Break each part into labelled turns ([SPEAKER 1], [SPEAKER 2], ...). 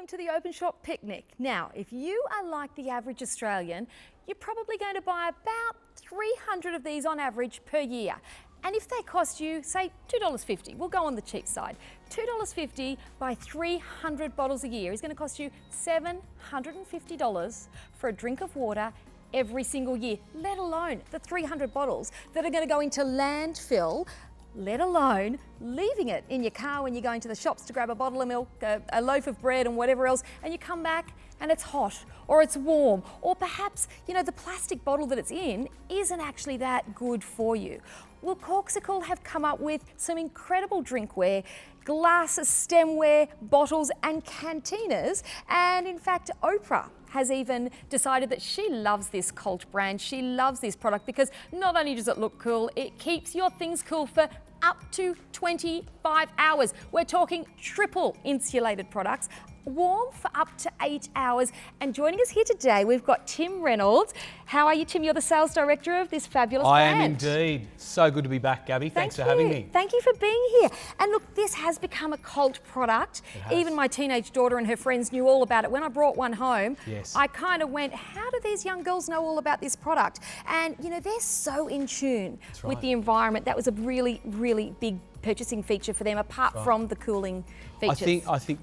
[SPEAKER 1] welcome to the Openshop picnic. Now, if you are like the average Australian, you're probably going to buy about 300 of these on average per year. And if they cost you, say, $2.50, we'll go on the cheap side. $2.50 by 300 bottles a year is going to cost you $750 for a drink of water every single year, let alone the 300 bottles that are going to go into landfill, let alone leaving it in your car when you're going to the shops to grab a bottle of milk, a loaf of bread and whatever else, and you come back and it's hot or it's warm, or perhaps, you know, the plastic bottle that it's in isn't actually that good for you. Well, Corkcicle have come up with some incredible drinkware, glasses, stemware, bottles and cantinas, and in fact, Oprah has even decided that she loves this cult brand. She loves this product because not only does it look cool, it keeps your things cool for up to 25 hours. We're talking triple insulated products, warm for up to 8 hours. And joining us here today, we've got Tim Reynolds. How are you, Tim? You're the sales director of this fabulous brand.
[SPEAKER 2] I am indeed. So good to be back, Gabby. Thanks for having me.
[SPEAKER 1] Thank you for being here. And look, this has become a cult product. Even my teenage daughter and her friends knew all about it. When I brought one home, I kind of went, how do these young girls know all about this product? And, you know, they're so in tune with the environment. That was a really, really big purchasing feature for them, apart from the cooling features.
[SPEAKER 2] I think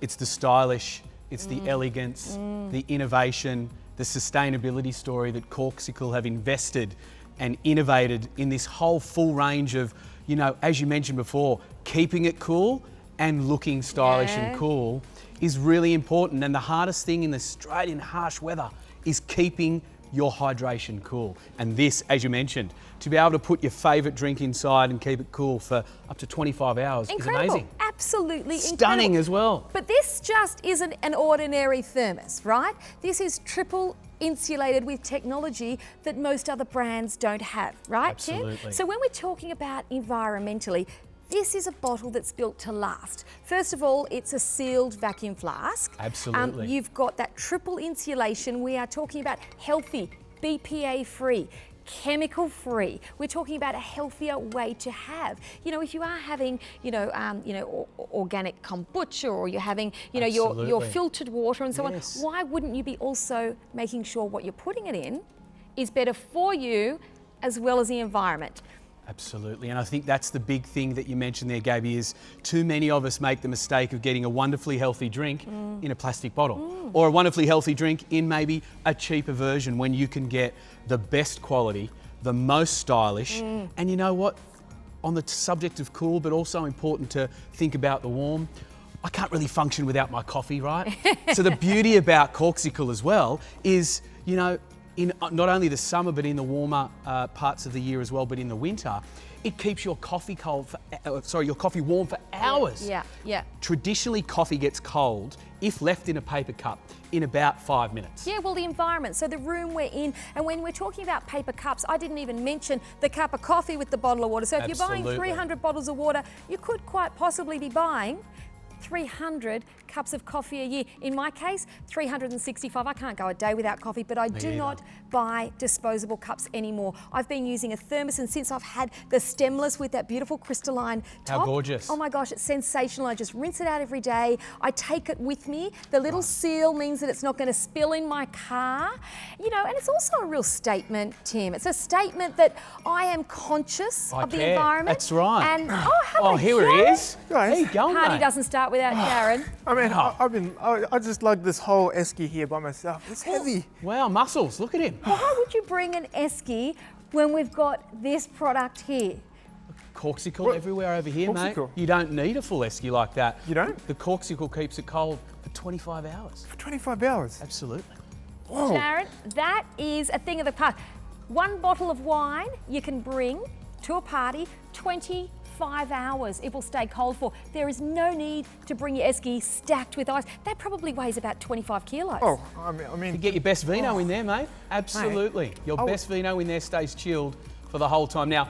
[SPEAKER 2] it's the stylish, it's the elegance, the innovation, the sustainability story that Corkcicle have invested and innovated in this whole full range of, you know, as you mentioned before, keeping it cool and looking stylish and cool is really important. And the hardest thing in the Australian harsh weather is keeping your hydration cool. And this, as you mentioned, to be able to put your favourite drink inside and keep it cool for up to 25 hours is amazing.
[SPEAKER 1] Absolutely
[SPEAKER 2] stunning as well.
[SPEAKER 1] But this just isn't an ordinary thermos, right? This is triple insulated with technology that most other brands don't have, right,
[SPEAKER 2] Absolutely.
[SPEAKER 1] Tim? So when we're talking about environmentally, this is a bottle that's built to last. First of all, it's a sealed vacuum flask.
[SPEAKER 2] Absolutely.
[SPEAKER 1] You've got that triple insulation. We are talking about healthy, BPA-free, chemical-free. We're talking about a healthier way to have. You know, if you are having, organic kombucha, or you're having, your filtered water and so on, why wouldn't you be also making sure what you're putting it in is better for you as well as the environment?
[SPEAKER 2] Absolutely, and I think that's the big thing that you mentioned there, Gabby, is too many of us make the mistake of getting a wonderfully healthy drink in a plastic bottle, or a wonderfully healthy drink in maybe a cheaper version, when you can get the best quality, the most stylish, and you know what? On the subject of cool, but also important to think about the warm, I can't really function without my coffee, right? So the beauty about Corkcicle as well is, you know, in not only the summer, but in the warmer parts of the year as well, but in the winter, it keeps your coffee your coffee warm for hours.
[SPEAKER 1] Yeah.
[SPEAKER 2] Traditionally, coffee gets cold if left in a paper cup in about 5 minutes.
[SPEAKER 1] Yeah, well, the environment, so the room we're in, and when we're talking about paper cups, I didn't even mention the cup of coffee with the bottle of water. So if you're buying 300 bottles of water, you could quite possibly be buying 300 cups of coffee a year. In my case, 365. I can't go a day without coffee, but I do not buy disposable cups anymore. I've been using a thermos, and since I've had the stemless with that beautiful crystalline top.
[SPEAKER 2] How gorgeous.
[SPEAKER 1] Oh my gosh, it's sensational. I just rinse it out every day. I take it with me. The little seal means that it's not going to spill in my car. You know, and it's also a real statement, Tim. It's a statement that I am conscious of the environment.
[SPEAKER 2] That's right.
[SPEAKER 1] And
[SPEAKER 2] here it is. There you go,
[SPEAKER 1] Party
[SPEAKER 2] mate.
[SPEAKER 1] doesn't start without Sharon.
[SPEAKER 3] I mean, I just like this whole esky here by myself. It's heavy.
[SPEAKER 2] Wow, muscles, look at him.
[SPEAKER 1] Why would you bring an esky when we've got this product here?
[SPEAKER 2] Corkcicle everywhere over here, mate. You don't need a full esky like that.
[SPEAKER 3] You don't?
[SPEAKER 2] The Corkcicle keeps it cold for 25 hours.
[SPEAKER 3] For 25 hours?
[SPEAKER 2] Absolutely.
[SPEAKER 3] Whoa.
[SPEAKER 1] Sharon, that is a thing of the past. One bottle of wine you can bring to a party, 25 hours it will stay cold for. There is no need to bring your esky stacked with ice. That probably weighs about 25 kilos.
[SPEAKER 3] Oh, I mean...
[SPEAKER 2] You get your best vino in there, mate. Absolutely. Your best vino in there stays chilled for the whole time. Now,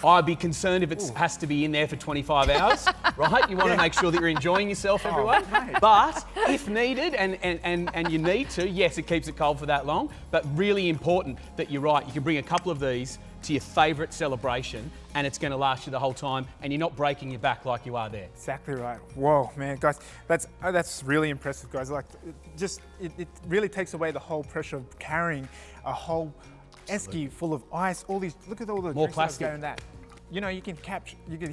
[SPEAKER 2] I'd be concerned if it has to be in there for 25 hours, right? You want to make sure that you're enjoying yourself, everyone. But if needed, and you need to, yes, it keeps it cold for that long. But really important that you're right. You can bring a couple of these to your favourite celebration, and it's going to last you the whole time, and you're not breaking your back like you are there.
[SPEAKER 3] Exactly right. Whoa, man, guys, that's really impressive, guys. Like, it really takes away the whole pressure of carrying a whole esky full of ice. All these, look at all the
[SPEAKER 2] More
[SPEAKER 3] drinks that
[SPEAKER 2] plastic.
[SPEAKER 3] go in that. You know, you can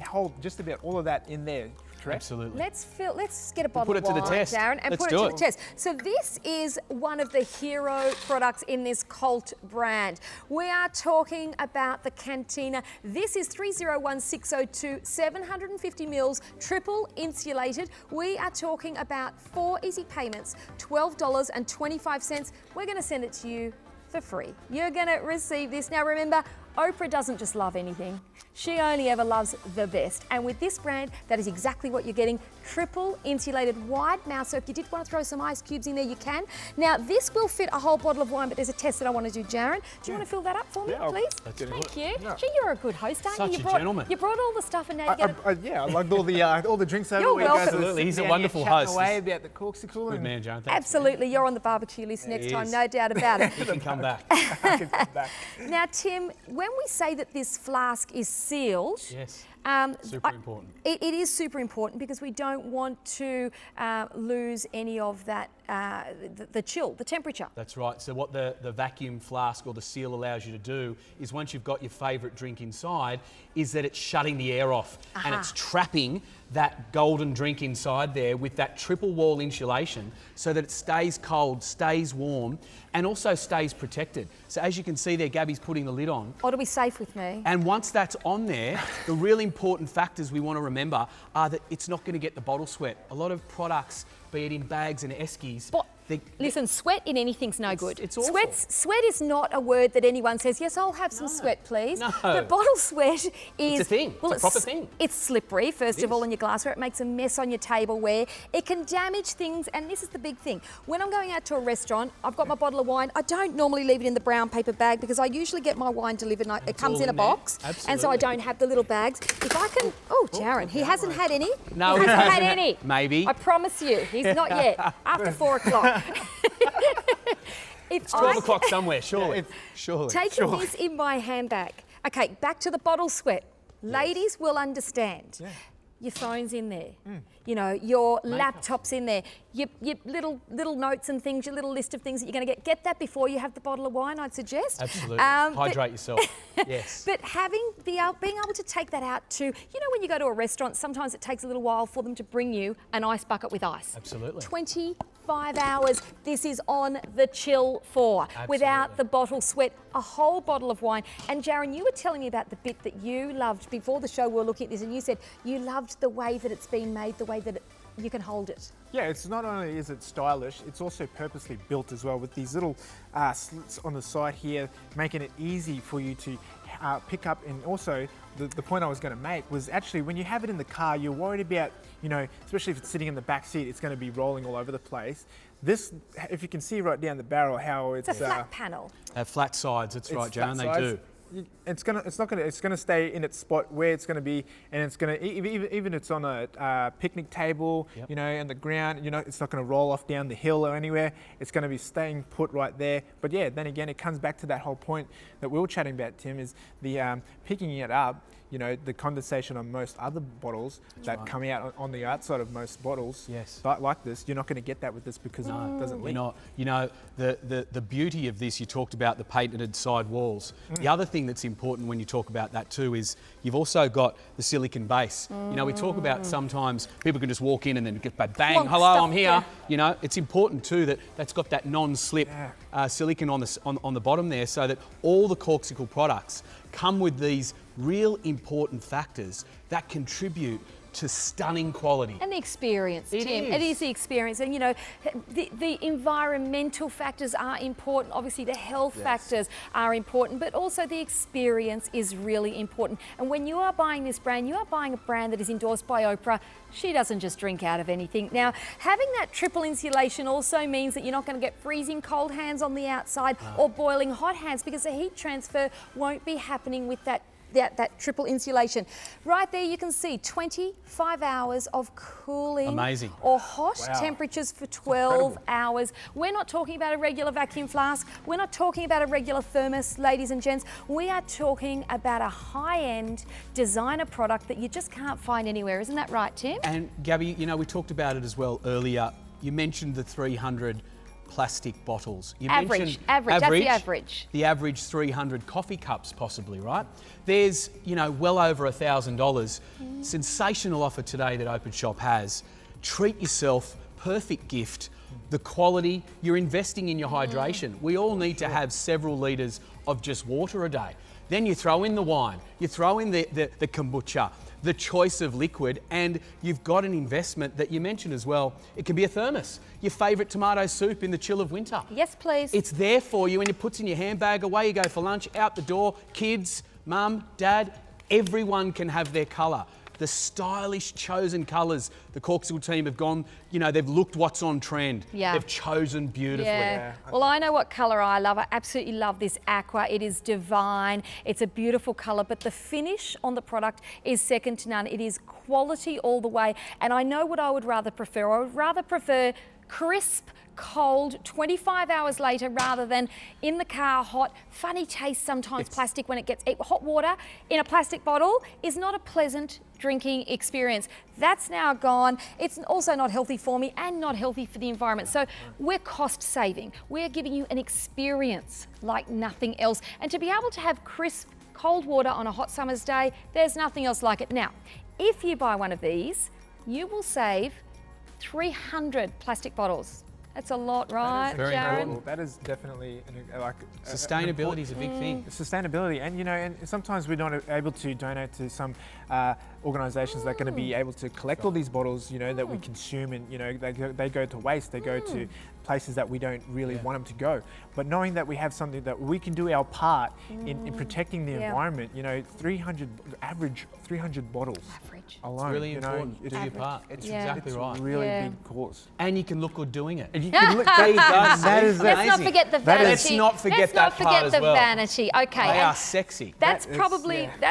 [SPEAKER 3] hold just about all of that in there. Correct?
[SPEAKER 2] Absolutely.
[SPEAKER 1] Let's get a bottle
[SPEAKER 2] put it
[SPEAKER 1] of
[SPEAKER 2] to
[SPEAKER 1] wine,
[SPEAKER 2] the test.
[SPEAKER 1] Darren, and
[SPEAKER 2] Let's
[SPEAKER 1] put it
[SPEAKER 2] do
[SPEAKER 1] to
[SPEAKER 2] it.
[SPEAKER 1] the test. So this is one of the hero products in this Colt brand. We are talking about the Cantina. This is 301602, 750 mils, triple insulated. We are talking about 4 easy payments, $12.25. We're going to send it to you for free. You're going to receive this. Now remember, Oprah doesn't just love anything. She only ever loves the best. And with this brand, that is exactly what you're getting. Triple insulated, wide mouth. So if you did want to throw some ice cubes in there, you can. Now, this will fit a whole bottle of wine, but there's a test that I want to do. Jaron, do you want to fill that up for me, please? Thank you.
[SPEAKER 3] Yeah.
[SPEAKER 1] Gee, you're a good host, aren't you?
[SPEAKER 2] Such a gentleman.
[SPEAKER 1] You brought all the stuff and now you get
[SPEAKER 3] Yeah, I loved all the drinks over
[SPEAKER 1] You're
[SPEAKER 3] where you guys
[SPEAKER 1] welcome.
[SPEAKER 3] were
[SPEAKER 2] Absolutely, he's a
[SPEAKER 3] sitting down
[SPEAKER 2] wonderful
[SPEAKER 3] here chatting
[SPEAKER 2] host.
[SPEAKER 3] away about the Corkcicle.
[SPEAKER 2] Good
[SPEAKER 3] and
[SPEAKER 2] man, John. Thanks.
[SPEAKER 1] Absolutely, you're on the barbecue list next
[SPEAKER 2] he
[SPEAKER 1] time,
[SPEAKER 2] is.
[SPEAKER 1] no doubt about it.
[SPEAKER 2] You can come back.
[SPEAKER 3] I can come back.
[SPEAKER 1] Now, Tim, when we say that this flask is sealed,
[SPEAKER 2] Yes.
[SPEAKER 1] um,
[SPEAKER 2] Super important.
[SPEAKER 1] It is super important because we don't want to lose any of that, the chill, the temperature.
[SPEAKER 2] That's right. So what the vacuum flask or the seal allows you to do is once you've got your favourite drink inside, is that it's shutting the air off and it's trapping that golden drink inside there with that triple wall insulation so that it stays cold, stays warm, and also stays protected. So as you can see there, Gabby's putting the lid on.
[SPEAKER 1] Or to be safe with me.
[SPEAKER 2] And once that's on there, the really important factors we want to remember are that it's not going to get the bottle sweat. A lot of products, be it in bags and eskies,
[SPEAKER 1] But listen, sweat in anything's no good.
[SPEAKER 2] it's awful.
[SPEAKER 1] Sweat is not a word that anyone says, yes, I'll have some sweat, please.
[SPEAKER 2] No.
[SPEAKER 1] But bottle sweat is...
[SPEAKER 2] It's a thing. It's a proper thing.
[SPEAKER 1] It's slippery, first
[SPEAKER 2] It
[SPEAKER 1] of all,
[SPEAKER 2] is.
[SPEAKER 1] in your glassware. It makes a mess on your tableware. It can damage things, and this is the big thing. When I'm going out to a restaurant, I've got my bottle of wine. I don't normally leave it in the brown paper bag because I usually get my wine delivered and it comes
[SPEAKER 2] all
[SPEAKER 1] in a
[SPEAKER 2] in there.
[SPEAKER 1] box. And so I
[SPEAKER 2] Absolutely.
[SPEAKER 1] don't have the little bags. If I can... Oh, Darren, he hasn't had any.
[SPEAKER 2] No,
[SPEAKER 1] he
[SPEAKER 2] he
[SPEAKER 1] hasn't had
[SPEAKER 2] hasn't.
[SPEAKER 1] any.
[SPEAKER 2] Maybe.
[SPEAKER 1] I promise you, he's not yet. After 4 o'clock. If
[SPEAKER 2] 12 o'clock somewhere, surely. Surely.
[SPEAKER 1] Taking this in my handbag. Okay, back to the bottle sweat. Ladies will understand.
[SPEAKER 3] Yeah.
[SPEAKER 1] Your phone's in there. You know, your laptop's in there. Your little notes and things, your little list of things that you're going to get. Get that before you have the bottle of wine, I'd suggest.
[SPEAKER 2] Absolutely.
[SPEAKER 1] But-
[SPEAKER 2] Hydrate yourself. Yes.
[SPEAKER 1] But being able to take that out to, you know, when you go to a restaurant, sometimes it takes a little while for them to bring you an ice bucket with ice.
[SPEAKER 2] Absolutely.
[SPEAKER 1] 25 hours. This is on the chill for. Without
[SPEAKER 2] Absolutely.
[SPEAKER 1] the bottle sweat, a whole bottle of wine. And Jaron, you were telling me about the bit that you loved before the show. We were looking at this, and you said you loved the way that it's been made, the way that you can hold it.
[SPEAKER 3] Yeah, it's not only is it stylish, it's also purposely built as well with these little slits on the side here, making it easy for you to pick up. And also, the point I was going to make was actually when you have it in the car, you're worried about, you know, especially if it's sitting in the back seat, it's going to be rolling all over the place. This, if you can see right down the barrel, how it's
[SPEAKER 1] It's a flat panel.
[SPEAKER 2] Have flat sides, that's right, Jan, they
[SPEAKER 3] flat
[SPEAKER 2] do.
[SPEAKER 3] sides. It's gonna stay in its spot where it's gonna be, and it's gonna even it's on a picnic table,
[SPEAKER 2] Yep.
[SPEAKER 3] you know, on the ground, you know, it's not gonna roll off down the hill or anywhere. It's gonna be staying put right there. But yeah, then again, it comes back to that whole point that we were chatting about, Tim, is the picking it up. You know, the condensation on most other bottles that come out on the outside of most bottles.
[SPEAKER 2] Yes.
[SPEAKER 3] But like this, you're not going to get that with this because it doesn't
[SPEAKER 2] You're
[SPEAKER 3] leak.
[SPEAKER 2] not. You know, the beauty of this, you talked about the patented side walls. The other thing that's important when you talk about that too is you've also got the silicon base. You know, we talk about sometimes people can just walk in and then get bang,
[SPEAKER 1] Plonk
[SPEAKER 2] hello,
[SPEAKER 1] stuff,
[SPEAKER 2] I'm here.
[SPEAKER 1] yeah.
[SPEAKER 2] You know, it's important too that that's got that non-slip silicon on the bottom there, so that all the Corkcicle products come with these real important factors that contribute to stunning quality.
[SPEAKER 1] And the experience,
[SPEAKER 2] It
[SPEAKER 1] Tim.
[SPEAKER 2] is.
[SPEAKER 1] It is the experience. And, you know, the environmental factors are important. Obviously, the health factors are important, but also the experience is really important. And when you are buying this brand, you are buying a brand that is endorsed by Oprah. She doesn't just drink out of anything. Now, having that triple insulation also means that you're not going to get freezing cold hands on the outside or boiling hot hands, because the heat transfer won't be happening with that that triple insulation. Right there you can see 25 hours of cooling.
[SPEAKER 2] Amazing.
[SPEAKER 1] Or hot
[SPEAKER 3] Wow.
[SPEAKER 1] temperatures for 12 hours. We're not talking about a regular vacuum flask. We're not talking about a regular thermos, ladies and gents. We are talking about a high-end designer product that you just can't find anywhere. Isn't that right, Tim?
[SPEAKER 2] And Gabby, you know, we talked about it as well earlier. You mentioned the 300 plastic bottles. You
[SPEAKER 1] Average,
[SPEAKER 2] mentioned
[SPEAKER 1] that's the average.
[SPEAKER 2] The average 300 coffee cups possibly, right? There's, you know, well over $1,000. Sensational offer today that Openshop has. Treat yourself, perfect gift. The quality, you're investing in your hydration. We all need to have several litres of just water a day. Then you throw in the wine, you throw in the kombucha, the choice of liquid, and you've got an investment that you mentioned as well. It can be a thermos, your favourite tomato soup in the chill of winter.
[SPEAKER 1] Yes, please.
[SPEAKER 2] It's there for you and it puts in your handbag, away you go for lunch, out the door, kids, mum, dad, everyone can have their colour. The stylish chosen colours the Corkcicle team have gone, you know, they've looked what's on trend.
[SPEAKER 1] Yeah.
[SPEAKER 2] They've chosen beautifully.
[SPEAKER 1] Yeah. Well, I know what colour I love. I absolutely love this aqua. It is divine. It's a beautiful colour, but the finish on the product is second to none. It is quality all the way. And I know what I would rather prefer. I would rather prefer crisp, cold, 25 hours later rather than in the car hot. Funny taste sometimes, plastic when it gets hot water in a plastic bottle is not a pleasant drinking experience. That's now gone. It's also not healthy for me and not healthy for the environment. So we're cost saving. We're giving you an experience like nothing else. And to be able to have crisp, cold water on a hot summer's day, there's nothing else like it. Now, if you buy one of these, you will save 300 plastic bottles. That's a lot, right,
[SPEAKER 2] very
[SPEAKER 1] Sharon?
[SPEAKER 2] important.
[SPEAKER 3] That is definitely
[SPEAKER 2] Sustainability is a big thing.
[SPEAKER 3] Sustainability, and you know, and sometimes we're not able to donate to some organisations that are going to be able to collect all these bottles, you know, that we consume, and you know, they go to waste. They go to places that we don't really want them to go. But knowing that we have something that we can do our part in protecting the environment, you know, average 300 bottles alone.
[SPEAKER 2] It's really
[SPEAKER 3] you know,
[SPEAKER 2] important to do your part. It's exactly
[SPEAKER 3] it's
[SPEAKER 2] right.
[SPEAKER 3] a really big cause.
[SPEAKER 2] And you can look good doing it.
[SPEAKER 3] You can look, there you go. That is
[SPEAKER 1] Let's not forget the vanity.
[SPEAKER 2] Let's not forget that part
[SPEAKER 1] Let's
[SPEAKER 2] as
[SPEAKER 1] not forget the
[SPEAKER 2] well.
[SPEAKER 1] vanity. Okay.
[SPEAKER 2] They
[SPEAKER 1] and
[SPEAKER 2] are sexy.
[SPEAKER 1] That's
[SPEAKER 3] That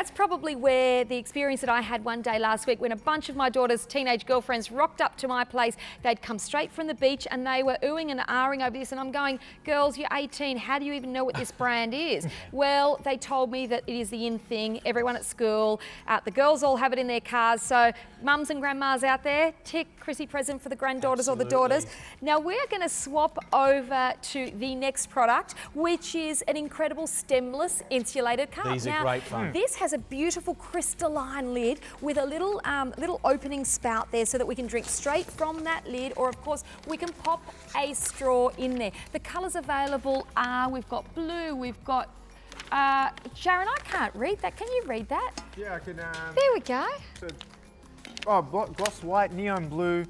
[SPEAKER 3] is-
[SPEAKER 1] probably where the experience that I had one day last week when a bunch of my daughter's teenage girlfriends rocked up to my place. They'd come straight from the beach and they were oohing and ahhing over this, and I'm going, girls, you're 18. How do you even know what this brand is? Well, they told me that it is the in thing. Everyone at school, the girls all have it in their cars. So mums and grandmas out there, tick Chrissy present for the granddaughters or the daughters. Now we're going to swap over to the next product, which is an incredible stemless insulated cup.
[SPEAKER 2] These are great fun.
[SPEAKER 1] This has a beautiful crystalline lid with a little opening spout there so that we can drink straight from that lid, or of course we can pop a straw in there. The colours available are, we've got blue, we've got Sharon, I can't read that. Can you read that?
[SPEAKER 3] Yeah, I can.
[SPEAKER 1] There we go.
[SPEAKER 3] Gloss white, neon blue,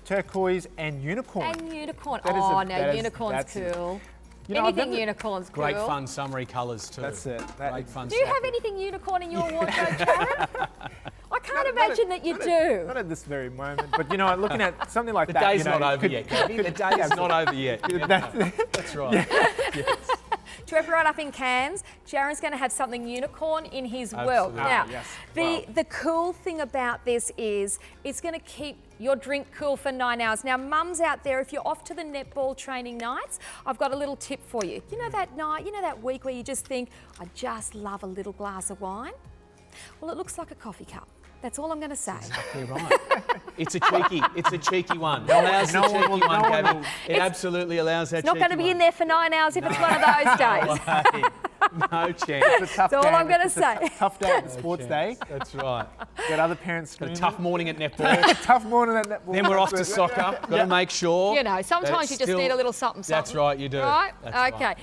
[SPEAKER 3] turquoise and unicorn.
[SPEAKER 1] And unicorn.
[SPEAKER 3] That is
[SPEAKER 1] Oh,
[SPEAKER 3] a-
[SPEAKER 1] no,
[SPEAKER 3] that is-
[SPEAKER 1] unicorn's
[SPEAKER 3] that's it.
[SPEAKER 1] cool.
[SPEAKER 3] You know, I've
[SPEAKER 1] Anything
[SPEAKER 3] never-
[SPEAKER 1] unicorn's cool.
[SPEAKER 2] Great fun summery colours too.
[SPEAKER 3] That's it.
[SPEAKER 2] Great fun.
[SPEAKER 1] Do you have anything unicorn in your wardrobe, Sharon? I can't imagine that you do.
[SPEAKER 3] Not at this very moment, but you know, looking at something like
[SPEAKER 2] The
[SPEAKER 3] that.
[SPEAKER 2] day's
[SPEAKER 3] you know,
[SPEAKER 2] not over
[SPEAKER 3] could-
[SPEAKER 2] yet, Gabby. The day is not over yet. That's right.
[SPEAKER 1] To wrap it right up in cans, Sharon's going to have something unicorn in his world.
[SPEAKER 2] Absolutely.
[SPEAKER 1] Now,
[SPEAKER 3] Yes.
[SPEAKER 1] the cool thing about this is it's going to keep your drink cool for 9 hours. Now, mums out there, if you're off to the netball training nights, I've got a little tip for you. You know that night, you know that week where you just think, I just love a little glass of wine? Well, it looks like a coffee cup. That's all I'm going to say.
[SPEAKER 2] Exactly right. It's a cheeky one. It allows the cheeky one, Gabby. It absolutely allows that.
[SPEAKER 1] It's not going to be in there for 9 hours if it's one of those days.
[SPEAKER 2] No chance.
[SPEAKER 3] It's a tough
[SPEAKER 1] That's all
[SPEAKER 3] day.
[SPEAKER 1] I'm gonna
[SPEAKER 3] It's a
[SPEAKER 1] say.
[SPEAKER 3] Tough day at the sports day.
[SPEAKER 2] That's right.
[SPEAKER 3] Got other parents
[SPEAKER 2] A
[SPEAKER 3] screaming.
[SPEAKER 2] tough morning at netball.
[SPEAKER 3] Tough morning at netball.
[SPEAKER 2] Then we're off to soccer. Got to make sure.
[SPEAKER 1] You know,
[SPEAKER 2] that
[SPEAKER 1] sometimes
[SPEAKER 2] it's
[SPEAKER 1] you just
[SPEAKER 2] still-
[SPEAKER 1] need a little something, something.
[SPEAKER 2] That's right, you do.
[SPEAKER 1] Right?
[SPEAKER 2] That's
[SPEAKER 1] Okay.
[SPEAKER 2] right.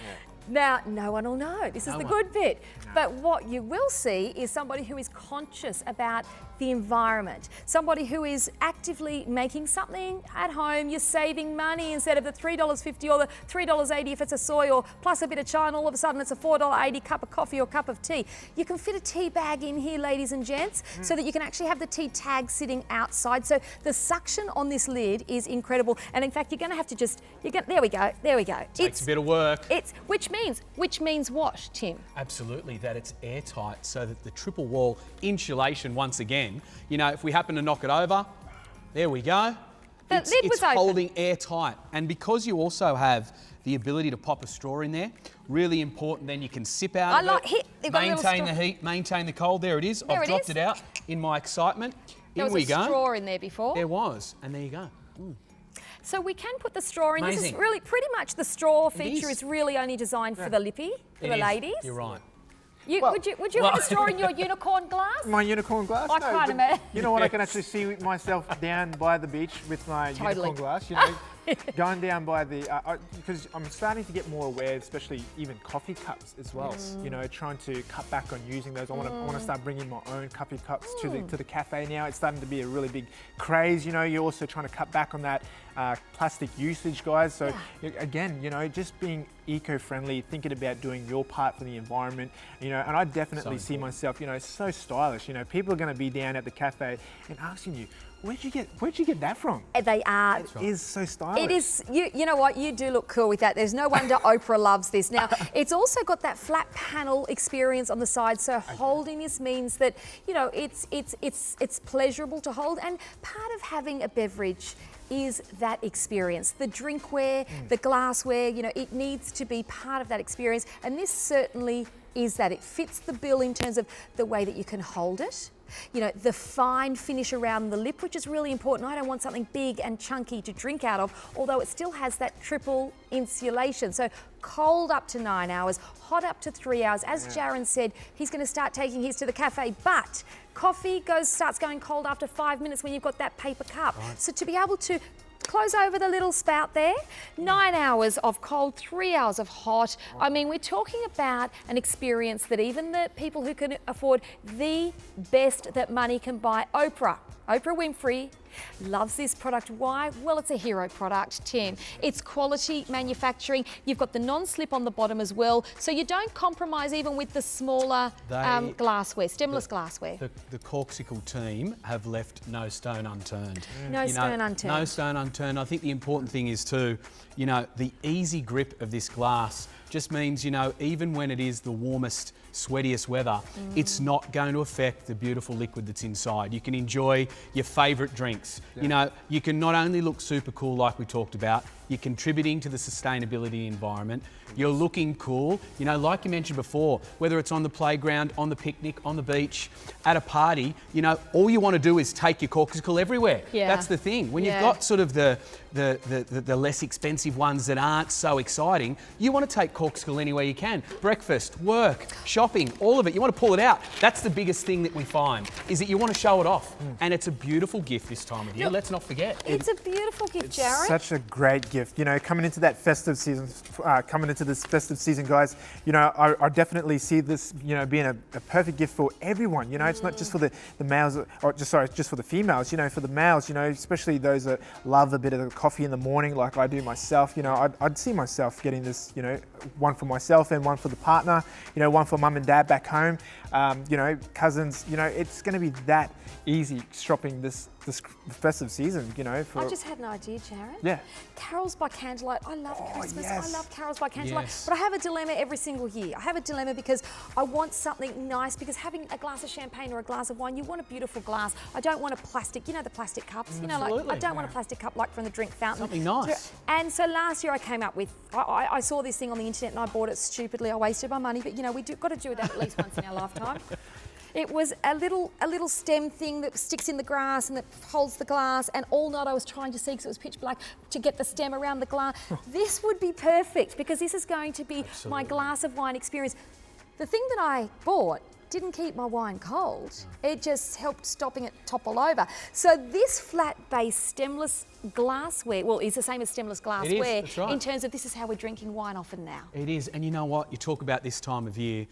[SPEAKER 1] Now, no one will know. This is
[SPEAKER 2] No
[SPEAKER 1] the
[SPEAKER 2] one.
[SPEAKER 1] good bit. But what you will see is somebody who is conscious about the environment, somebody who is actively making something at home. You're saving money instead of the $3.50 or the $3.80 if it's a soy, or plus a bit of china, all of a sudden it's a $4.80 cup of coffee or cup of tea. You can fit a tea bag in here, ladies and gents, so that you can actually have the tea tag sitting outside. So the suction on this lid is incredible. And in fact, you're going to have to just, there we go.
[SPEAKER 2] Takes a bit of work.
[SPEAKER 1] Which means what, Tim?
[SPEAKER 2] Absolutely. that it's airtight so that the triple wall insulation, once again, you know, if we happen to knock it over, there we go.
[SPEAKER 1] The lid was open.
[SPEAKER 2] Holding airtight. And because you also have the ability to pop a straw in there, really important, then you can sip out of it, maintain the heat, maintain the cold. There it is. I've dropped it out in my excitement.
[SPEAKER 1] There was a straw in there before.
[SPEAKER 2] There was, and there you go.
[SPEAKER 1] So we can put the straw in.
[SPEAKER 2] Amazing.
[SPEAKER 1] This is really pretty much the straw feature is really only designed for the lippy, for the ladies.
[SPEAKER 2] You're right.
[SPEAKER 1] Would you have a straw in your unicorn glass?
[SPEAKER 3] My unicorn glass?
[SPEAKER 1] I can't imagine.
[SPEAKER 3] You know what? I can actually see myself down by the beach with my unicorn glass. You know, going down by the because I'm starting to get more aware, especially even coffee cups as well. You know, trying to cut back on using those. I want to start bringing my own coffee cups to the cafe now. It's starting to be a really big craze. You know, you're also trying to cut back on that plastic usage, guys. So again, you know, just being eco-friendly, thinking about doing your part for the environment, you know, and I definitely see myself, you know, so stylish. You know, people are going to be down at the cafe and asking you, where'd you get that from?
[SPEAKER 1] They are.
[SPEAKER 3] It is so stylish.
[SPEAKER 1] It is. You know what? You do look cool with that. There's no wonder Oprah loves this. Now, it's also got that flat panel experience on the side. So holding this means that, you know, it's pleasurable to hold. And part of having a beverage is that experience. The drinkware, the glassware, you know, it needs to be part of that experience. And this certainly is that. It fits the bill in terms of the way that you can hold it. You know, the fine finish around the lip, which is really important. I don't want something big and chunky to drink out of, although it still has that triple insulation. So cold up to 9 hours, hot up to 3 hours. As Jaron said, he's going to start taking his to the cafe, but coffee starts going cold after 5 minutes when you've got that paper cup. Right. So to be able to close over the little spout there, 9 hours of cold, 3 hours of hot. I mean, we're talking about an experience that even the people who can afford the best that money can buy, Oprah Winfrey, loves this product. Why? Well, it's a hero product, Tim. It's quality manufacturing. You've got the non-slip on the bottom as well, so you don't compromise even with the smaller glassware, stemless glassware.
[SPEAKER 2] The Corkcicle team have left no stone unturned.
[SPEAKER 1] No stone unturned.
[SPEAKER 2] No stone unturned. I think the important thing is too, you know, the easy grip of this glass just means, you know, even when it is the warmest, sweatiest weather, it's not going to affect the beautiful liquid that's inside. You can enjoy your favourite drinks. You know, you can not only look super cool like we talked about, you're contributing to the sustainability environment, you're looking cool, you know, like you mentioned before, whether it's on the playground, on the picnic, on the beach, at a party, you know, all you want to do is take your Corkcicle everywhere.
[SPEAKER 1] Yeah.
[SPEAKER 2] That's the thing. When you've got sort of the less expensive ones that aren't so exciting, you want to take Corkcicle anywhere you can. Breakfast, work, shopping, all of it. You want to pull it out. That's the biggest thing that we find, is that you want to show it off. And it's a beautiful gift this time of year. Let's not forget.
[SPEAKER 1] It's a beautiful gift, Jared.
[SPEAKER 3] Such a great gift. You know, coming into that festive season, guys, you know, I definitely see this, you know, being a perfect gift for everyone. You know, it's not just for the males, or just for the females, you know, for the males, you know, especially those that love a bit of the coffee in the morning like I do myself. You know, I'd see myself getting this, you know, one for myself and one for the partner, you know, one for mum and dad back home, you know, cousins. You know, it's going to be that easy shopping this festive season, you know.
[SPEAKER 1] I just had an idea, Jared.
[SPEAKER 3] Yeah.
[SPEAKER 1] Carols by candlelight. I love Christmas.
[SPEAKER 3] Yes.
[SPEAKER 1] I love carols by candlelight. But I have a dilemma every single year. I have a dilemma because I want something nice, because having a glass of champagne or a glass of wine, you want a beautiful glass. I don't want a plastic, you know, the plastic cups. You know, like I don't want a plastic cup like from the drink fountain.
[SPEAKER 2] Something nice.
[SPEAKER 1] And so last year I came up with, I saw this thing on the internet and I bought it stupidly. I wasted my money, but you know, got to do that at least once in our lifetime. It was a little stem thing that sticks in the grass and that holds the glass, and all night I was trying to see, because it was pitch black, to get the stem around the glass. This would be perfect, because this is going to be my glass of wine experience. The thing that I bought didn't keep my wine cold. It just helped stopping it topple over. So this flat base stemless glassware, well, is the same as stemless glassware.
[SPEAKER 2] That's right.
[SPEAKER 1] In terms of this is how we're drinking wine often now.
[SPEAKER 2] It is, and you know what? You talk about this time of year,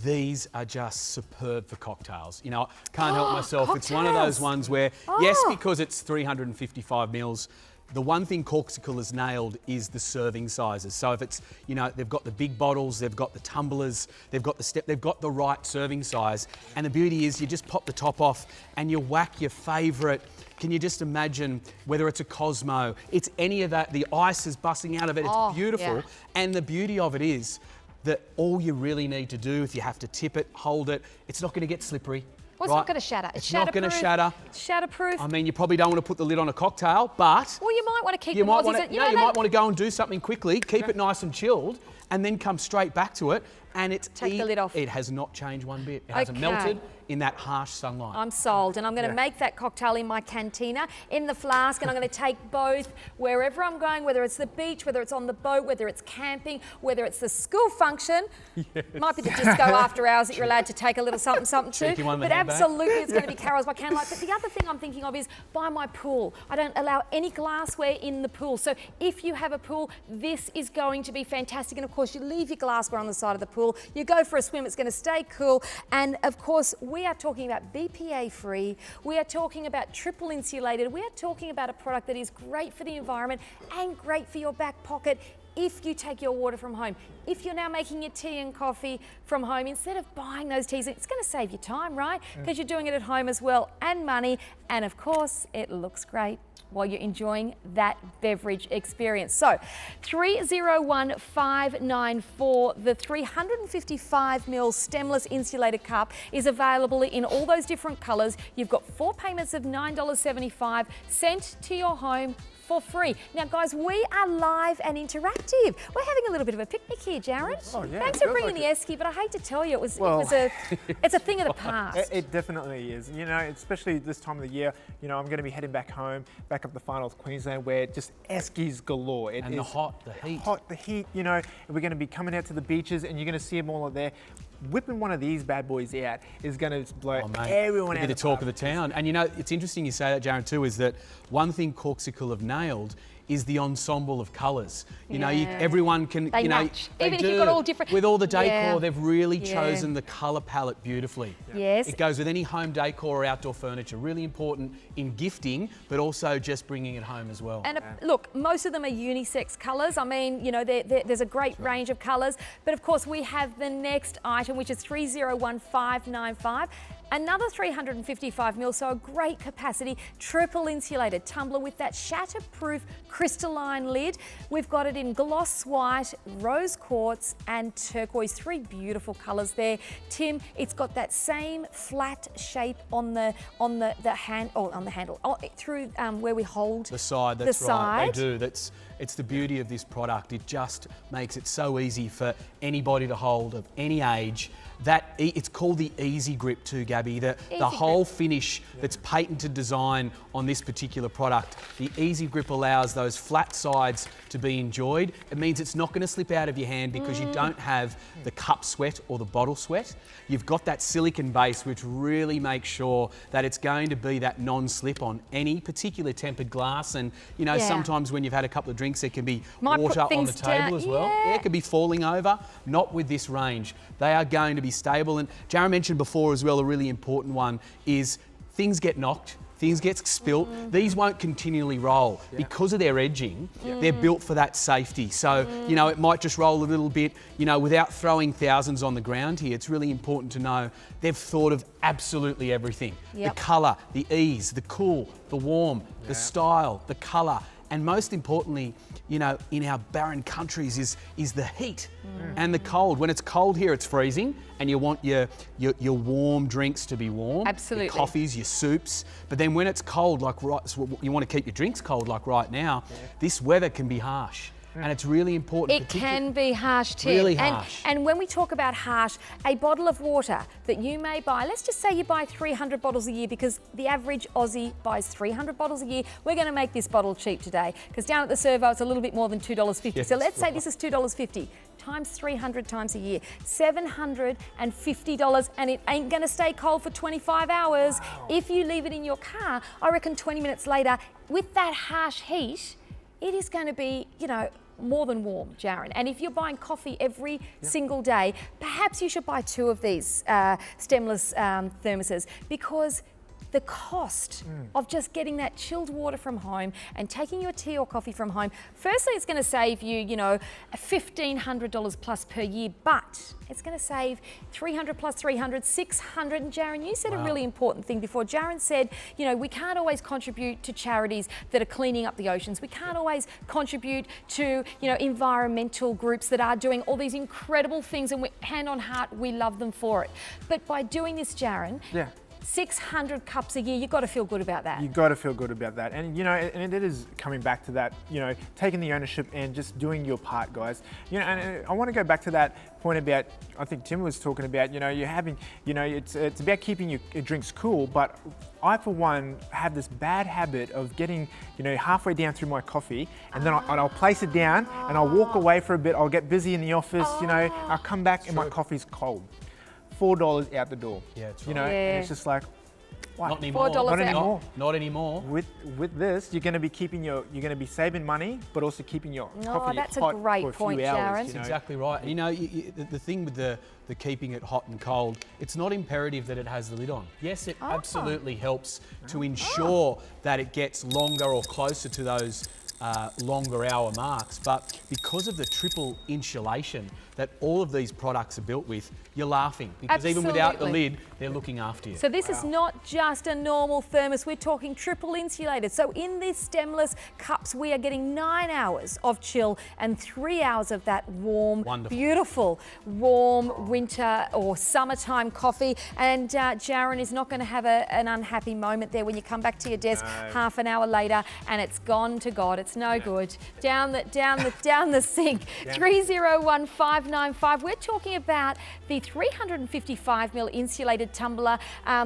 [SPEAKER 2] these are just superb for cocktails. You know, I can't help myself.
[SPEAKER 1] Cocktails.
[SPEAKER 2] It's one of those ones where, yes, because it's 355 mils, the one thing Corkcicle has nailed is the serving sizes. So if it's, you know, they've got the big bottles, they've got the tumblers, they've got they've got the right serving size. And the beauty is you just pop the top off and you whack your favourite. Can you just imagine whether it's a Cosmo, it's any of that, the ice is busting out of it, it's beautiful.
[SPEAKER 1] Yeah.
[SPEAKER 2] And the beauty of it is, that all you really need to do, if you have to tip it, hold it, it's not going to get slippery.
[SPEAKER 1] Well, it's not going to shatter.
[SPEAKER 2] It's not going to shatter.
[SPEAKER 1] It's shatterproof.
[SPEAKER 2] I mean, you probably don't want to put the lid on a cocktail, but
[SPEAKER 1] Well, you might want to keep
[SPEAKER 2] you
[SPEAKER 1] the
[SPEAKER 2] might
[SPEAKER 1] Aussies.
[SPEAKER 2] want to, you might want to go and do something quickly, keep it nice and chilled, and then come straight back to it. And it's
[SPEAKER 1] Take the lid off.
[SPEAKER 2] It has not changed one bit. It hasn't
[SPEAKER 1] Okay.
[SPEAKER 2] melted in that harsh sunlight.
[SPEAKER 1] I'm sold, and I'm going to make that cocktail in my cantina, in the flask, and I'm going to take both wherever I'm going, whether it's the beach, whether it's on the boat, whether it's camping, whether it's the school function.
[SPEAKER 2] Yes.
[SPEAKER 1] Might be the disco after hours that you're allowed to take a little something too.
[SPEAKER 2] Cheeky one in the
[SPEAKER 1] But
[SPEAKER 2] handbag.
[SPEAKER 1] absolutely, it's going to be Carol's by candlelight. But the other thing I'm thinking of is by my pool. I don't allow any glassware in the pool. So if you have a pool, this is going to be fantastic. And of course, you leave your glassware on the side of the pool. You go for a swim, it's going to stay cool. And of course, we are talking about BPA free. We are talking about triple insulated. We are talking about a product that is great for the environment and great for your back pocket if you take your water from home. If you're now making your tea and coffee from home, instead of buying those teas, it's going to save you time, right? Because you're doing it at home as well, and money. And of course, it looks great while you're enjoying that beverage experience. So 301594, the 355ml stemless insulated cup is available in all those different colours. You've got 4 payments of $9.75 sent to your home for free. Now, guys, we are live and interactive. We're having a little bit of a picnic here, Jared.
[SPEAKER 3] Oh, yeah,
[SPEAKER 1] Thanks
[SPEAKER 3] it
[SPEAKER 1] for
[SPEAKER 3] feels
[SPEAKER 1] bringing
[SPEAKER 3] like
[SPEAKER 1] the esky, but I hate to tell you, it's a thing of the past.
[SPEAKER 3] It definitely is. You know, especially this time of the year, you know, I'm going to be heading back home, back up the far north Queensland, where just eskies galore. It
[SPEAKER 2] And
[SPEAKER 3] is
[SPEAKER 2] the heat.
[SPEAKER 3] Hot, the heat, you know, we're going to be coming out to the beaches and you're going to see them all there. Whipping one of these bad boys out is going to blow everyone out.
[SPEAKER 2] Be the talk of the town. And you know, it's interesting you say that, Jared, too, is that one thing Corkcicle have nailed is the ensemble of colours. You know, everyone can,
[SPEAKER 1] They
[SPEAKER 2] you know,
[SPEAKER 1] match.
[SPEAKER 2] they
[SPEAKER 1] Even if
[SPEAKER 2] do.
[SPEAKER 1] you've got all different-
[SPEAKER 2] With all the decor,
[SPEAKER 1] Yeah.
[SPEAKER 2] they've really
[SPEAKER 1] Yeah.
[SPEAKER 2] chosen the colour palette beautifully.
[SPEAKER 1] Yes.
[SPEAKER 2] It goes with any home decor or outdoor furniture. Really important in gifting, but also just bringing it home as well.
[SPEAKER 1] And look, most of them are unisex colours. I mean, you know, there's a great range of colours. But of course, we have the next item, which is 301595. Another 355ml, so a great capacity, triple insulated tumbler with that shatterproof crystalline lid. We've got it in gloss white, rose quartz and turquoise, 3 beautiful colours there. Tim, it's got that same flat shape on the handle, through where we hold
[SPEAKER 2] the side, that's
[SPEAKER 1] the
[SPEAKER 2] right.
[SPEAKER 1] side.
[SPEAKER 2] They do. It's the beauty of this product. It just makes it so easy for anybody to hold of any age. It's called the Easy Grip too, Gabby. The whole finish that's patented design on this particular product. The Easy Grip allows those flat sides to be enjoyed. It means it's not going to slip out of your hand because you don't have the cup sweat or the bottle sweat. You've got that silicone base which really makes sure that it's going to be that non-slip on any particular tempered glass. And you know, sometimes when you've had a couple of drinks, there can be water on the table as well. Yeah, it could be falling over. Not with this range. They are going to be stable. And Jared mentioned before as well, a really important one is things get knocked, things get spilt. These won't continually roll because of their edging. They're built for that safety. So, you know, it might just roll a little bit, you know, without throwing thousands on the ground here. It's really important to know they've thought of absolutely everything. The colour, the ease, the cool, the warm, the style, the colour. And most importantly, you know, in our barren countries is the heat and the cold. When it's cold here, it's freezing, and you want your warm drinks to be warm.
[SPEAKER 1] Absolutely.
[SPEAKER 2] Your coffees, your soups. But then when it's cold, like so you want to keep your drinks cold, like right now, this weather can be harsh. And it's really important.
[SPEAKER 1] It can be harsh, Tim.
[SPEAKER 2] Really harsh.
[SPEAKER 1] And when we talk about harsh, a bottle of water that you may buy, let's just say you buy 300 bottles a year, because the average Aussie buys 300 bottles a year. We're going to make this bottle cheap today, because down at the servo it's a little bit more than $2.50.
[SPEAKER 2] Yes,
[SPEAKER 1] so let's say this is $2.50 times 300 times a year, $750, and it ain't going to stay cold for 25 hours. Wow. If you leave it in your car, I reckon 20 minutes later, with that harsh heat, it is going to be, you know, more than warm, Jared. And if you're buying coffee every single day, perhaps you should buy 2 of these stemless thermoses, because the cost of just getting that chilled water from home and taking your tea or coffee from home. Firstly, it's going to save you, you know, $1,500 plus per year, but it's going to save 300 plus 300, 600. And Jaron, you said a really important thing before. Jaron said, you know, we can't always contribute to charities that are cleaning up the oceans. We can't always contribute to, you know, environmental groups that are doing all these incredible things, and hand on heart, we love them for it. But by doing this, Jaron, 600 cups a year, you've got to feel good about that.
[SPEAKER 3] You've got to feel good about that. And, you know, and it is coming back to that, you know, taking the ownership and just doing your part, guys. You know, and I want to go back to that point about, I think Tim was talking about, you know, you're having, you know, it's about keeping your drinks cool, but I, for one, have this bad habit of getting, you know, halfway down through my coffee, and then I'll place it down and I'll walk away for a bit. I'll get busy in the office, you know, I'll come back and my coffee's cold. $4 out the door.
[SPEAKER 2] Yeah, it's right.
[SPEAKER 3] You know, and it's just like, what?
[SPEAKER 2] Not anymore.
[SPEAKER 1] $4
[SPEAKER 3] Not anymore.
[SPEAKER 2] Not anymore.
[SPEAKER 3] With this, you're going to be you're going to be saving money, but also keeping your coffee
[SPEAKER 1] that's
[SPEAKER 3] hot
[SPEAKER 1] a great
[SPEAKER 3] for a
[SPEAKER 1] point,
[SPEAKER 3] few hours.
[SPEAKER 1] Jaron.
[SPEAKER 3] You
[SPEAKER 2] That's
[SPEAKER 3] know?
[SPEAKER 2] exactly right. You know, the thing with the keeping it hot and cold, it's not imperative that it has the lid on. Yes, it absolutely helps to ensure that it gets longer or closer to those longer hour marks, but because of the triple insulation that all of these products are built with, you're laughing, because even without the lid, they're looking after you.
[SPEAKER 1] So this is not just a normal thermos, we're talking triple insulated. So in these stemless cups, we are getting 9 hours of chill and 3 hours of that warm, beautiful, warm winter or summertime coffee. And Jaron is not going to have an unhappy moment there when you come back to your desk half an hour later and it's gone to God. It's no good. Down the sink. 301595. We're talking about the 355ml insulated tumbler.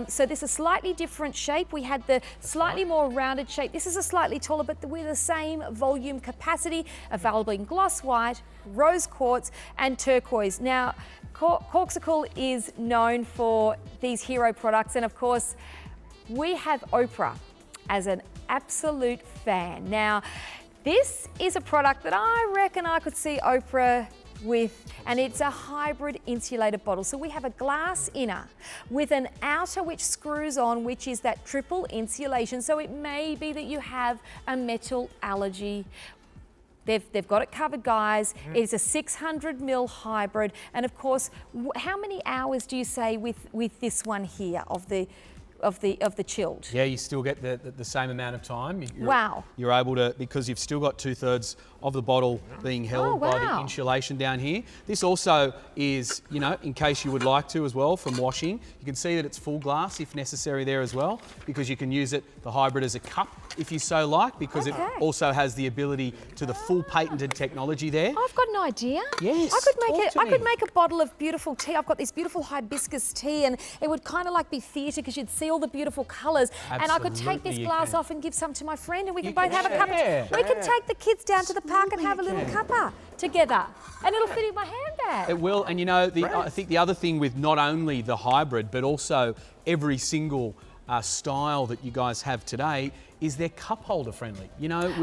[SPEAKER 1] So this is a slightly different shape. We had the slightly more rounded shape. This is a slightly taller, but with the same volume capacity, available in gloss white, rose quartz, and turquoise. Now, Corkcicle is known for these hero products, and of course, we have Oprah as an absolute fan. Now, this is a product that I reckon I could see Oprah with, and it's a hybrid insulated bottle. So we have a glass inner with an outer which screws on, which is that triple insulation. So it may be that you have a metal allergy. They've got it covered, guys. It's a 600ml hybrid, and of course, how many hours do you say with this one here of the chilled?
[SPEAKER 2] Yeah, you still get the same amount of time.
[SPEAKER 1] Wow.
[SPEAKER 2] You're able to, because you've still got 2/3 of the bottle being held by the insulation down here. This also is, you know, in case you would like to as well, from washing. You can see that it's full glass if necessary there as well, because you can use it, the hybrid, as a cup if you so like, because it also has the ability to the full patented technology there.
[SPEAKER 1] I've got an idea.
[SPEAKER 2] Yes,
[SPEAKER 1] I could make a bottle of beautiful tea. I've got this beautiful hibiscus tea, and it would kind of like be theatre, because you'd see all the beautiful colours. And I could take this glass off and give some to my friend, and we can both have a cup. We can take the kids down to the park and have a little cuppa together, and it'll fit in my handbag.
[SPEAKER 2] It will, and you know, I think the other thing with not only the hybrid, but also every single style that you guys have today is they're cup holder friendly. You know,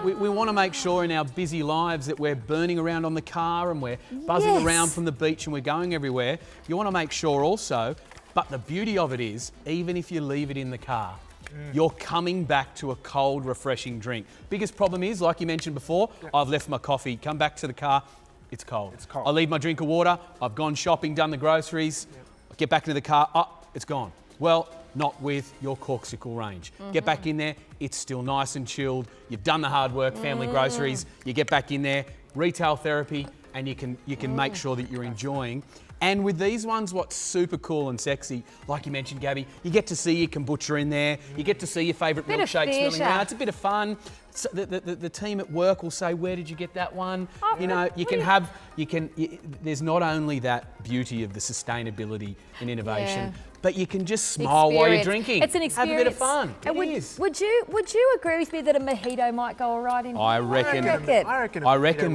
[SPEAKER 2] we want to make sure in our busy lives that we're burning around on the car and we're buzzing around from the beach and we're going everywhere. You want to make sure also, but the beauty of it is, even if you leave it in the car, you're coming back to a cold, refreshing drink. Biggest problem is, like you mentioned before, I've left my coffee, come back to the car, it's cold.
[SPEAKER 3] It's cold.
[SPEAKER 2] I leave my drink of water, I've gone shopping, done the groceries, I get back into the car, it's gone. Well, not with your Corkcicle range. Get back in there, it's still nice and chilled. You've done the hard work, family groceries, you get back in there, retail therapy, and you can make sure that you're enjoying. And with these ones, what's super cool and sexy, like you mentioned, Gabby, you get to see your kombucha in there, you get to see your favourite milkshake smelling around. It's a bit of fun. So the team at work will say, where did you get that one? You know, there's not only that beauty of the sustainability and innovation, but you can just smile while you're drinking.
[SPEAKER 1] It's an experience.
[SPEAKER 2] Have a bit of fun.
[SPEAKER 1] Would you agree with me that a mojito might go all right in here?
[SPEAKER 2] I reckon
[SPEAKER 3] that,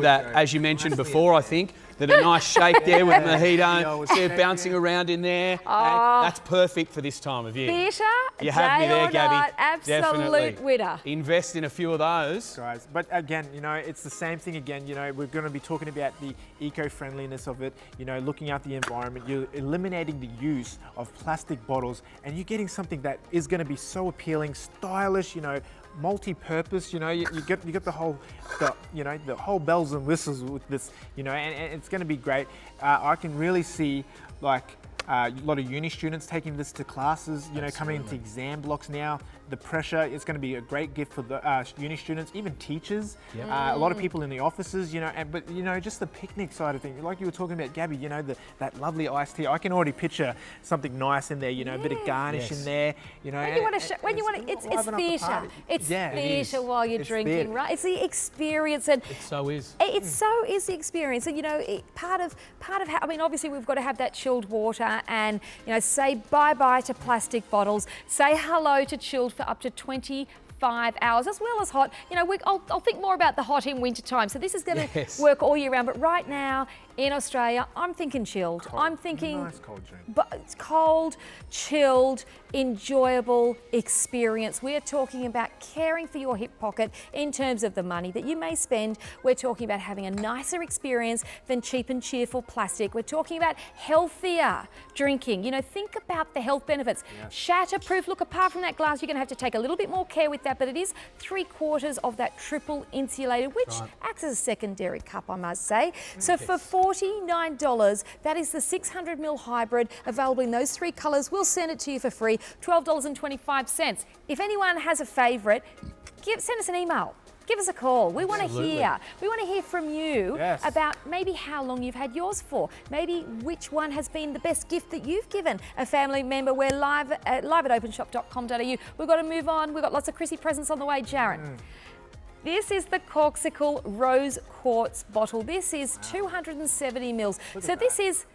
[SPEAKER 2] that, as you mentioned before, I think, that a nice shake there with mojito, see it bouncing around in there, and that's perfect for this time of year.
[SPEAKER 1] Theatre,
[SPEAKER 2] you have me there, Gabby.
[SPEAKER 1] Absolute winner.
[SPEAKER 2] Invest in a few of those.
[SPEAKER 3] Guys, but again, you know, it's the same thing again. You know, we're going to be talking about the eco-friendliness of it, you know, looking at the environment. You're eliminating the use of plastic plastic bottles, and you're getting something that is going to be so appealing, stylish, you know, multi-purpose. You know, you get the whole bells and whistles with this. You know, and it's going to be great. I can really see like a lot of uni students taking this to classes. You know, coming into exam blocks now. The pressure is going to be a great gift for the uni students, even teachers, a lot of people in the offices, you know, but you know, just the picnic side of things, like you were talking about, Gabby, you know, that lovely iced tea. I can already picture something nice in there, you know, a bit of garnish in there, you know.
[SPEAKER 1] It's theatre. It's theatre while you're drinking, right? It's the experience, and
[SPEAKER 2] It so is.
[SPEAKER 1] It so is the experience, and you know, part of how, I mean, obviously we've got to have that chilled water, and you know, say bye-bye to plastic bottles, say hello to chilled for up to 25 hours, as well as hot. You know, I'll think more about the hot in winter time. So this is going to work all year round. But right now in Australia, I'm thinking chilled.
[SPEAKER 3] Cold.
[SPEAKER 1] I'm thinking
[SPEAKER 3] nice cold drink.
[SPEAKER 1] But it's cold, chilled, enjoyable experience. We're talking about caring for your hip pocket in terms of the money that you may spend. We're talking about having a nicer experience than cheap and cheerful plastic. We're talking about healthier drinking. You know, think about the health benefits. Shatterproof. Look, apart from that glass, you're going to have to take a little bit more care with that, but it is 3/4 of that triple insulated, which acts as a secondary cup, I must say. So for $49, that is the 600ml hybrid, available in those 3 colours. We'll send it to you for free, $12.25. If anyone has a favourite, send us an email. Give us a call. We want to hear. We want to hear from you about maybe how long you've had yours for. Maybe which one has been the best gift that you've given a family member. We're live at openshop.com.au. We've got to move on. We've got lots of Chrissy presents on the way, Jaron. This is the Corkcicle Rose Quartz bottle. This is 270ml. So this is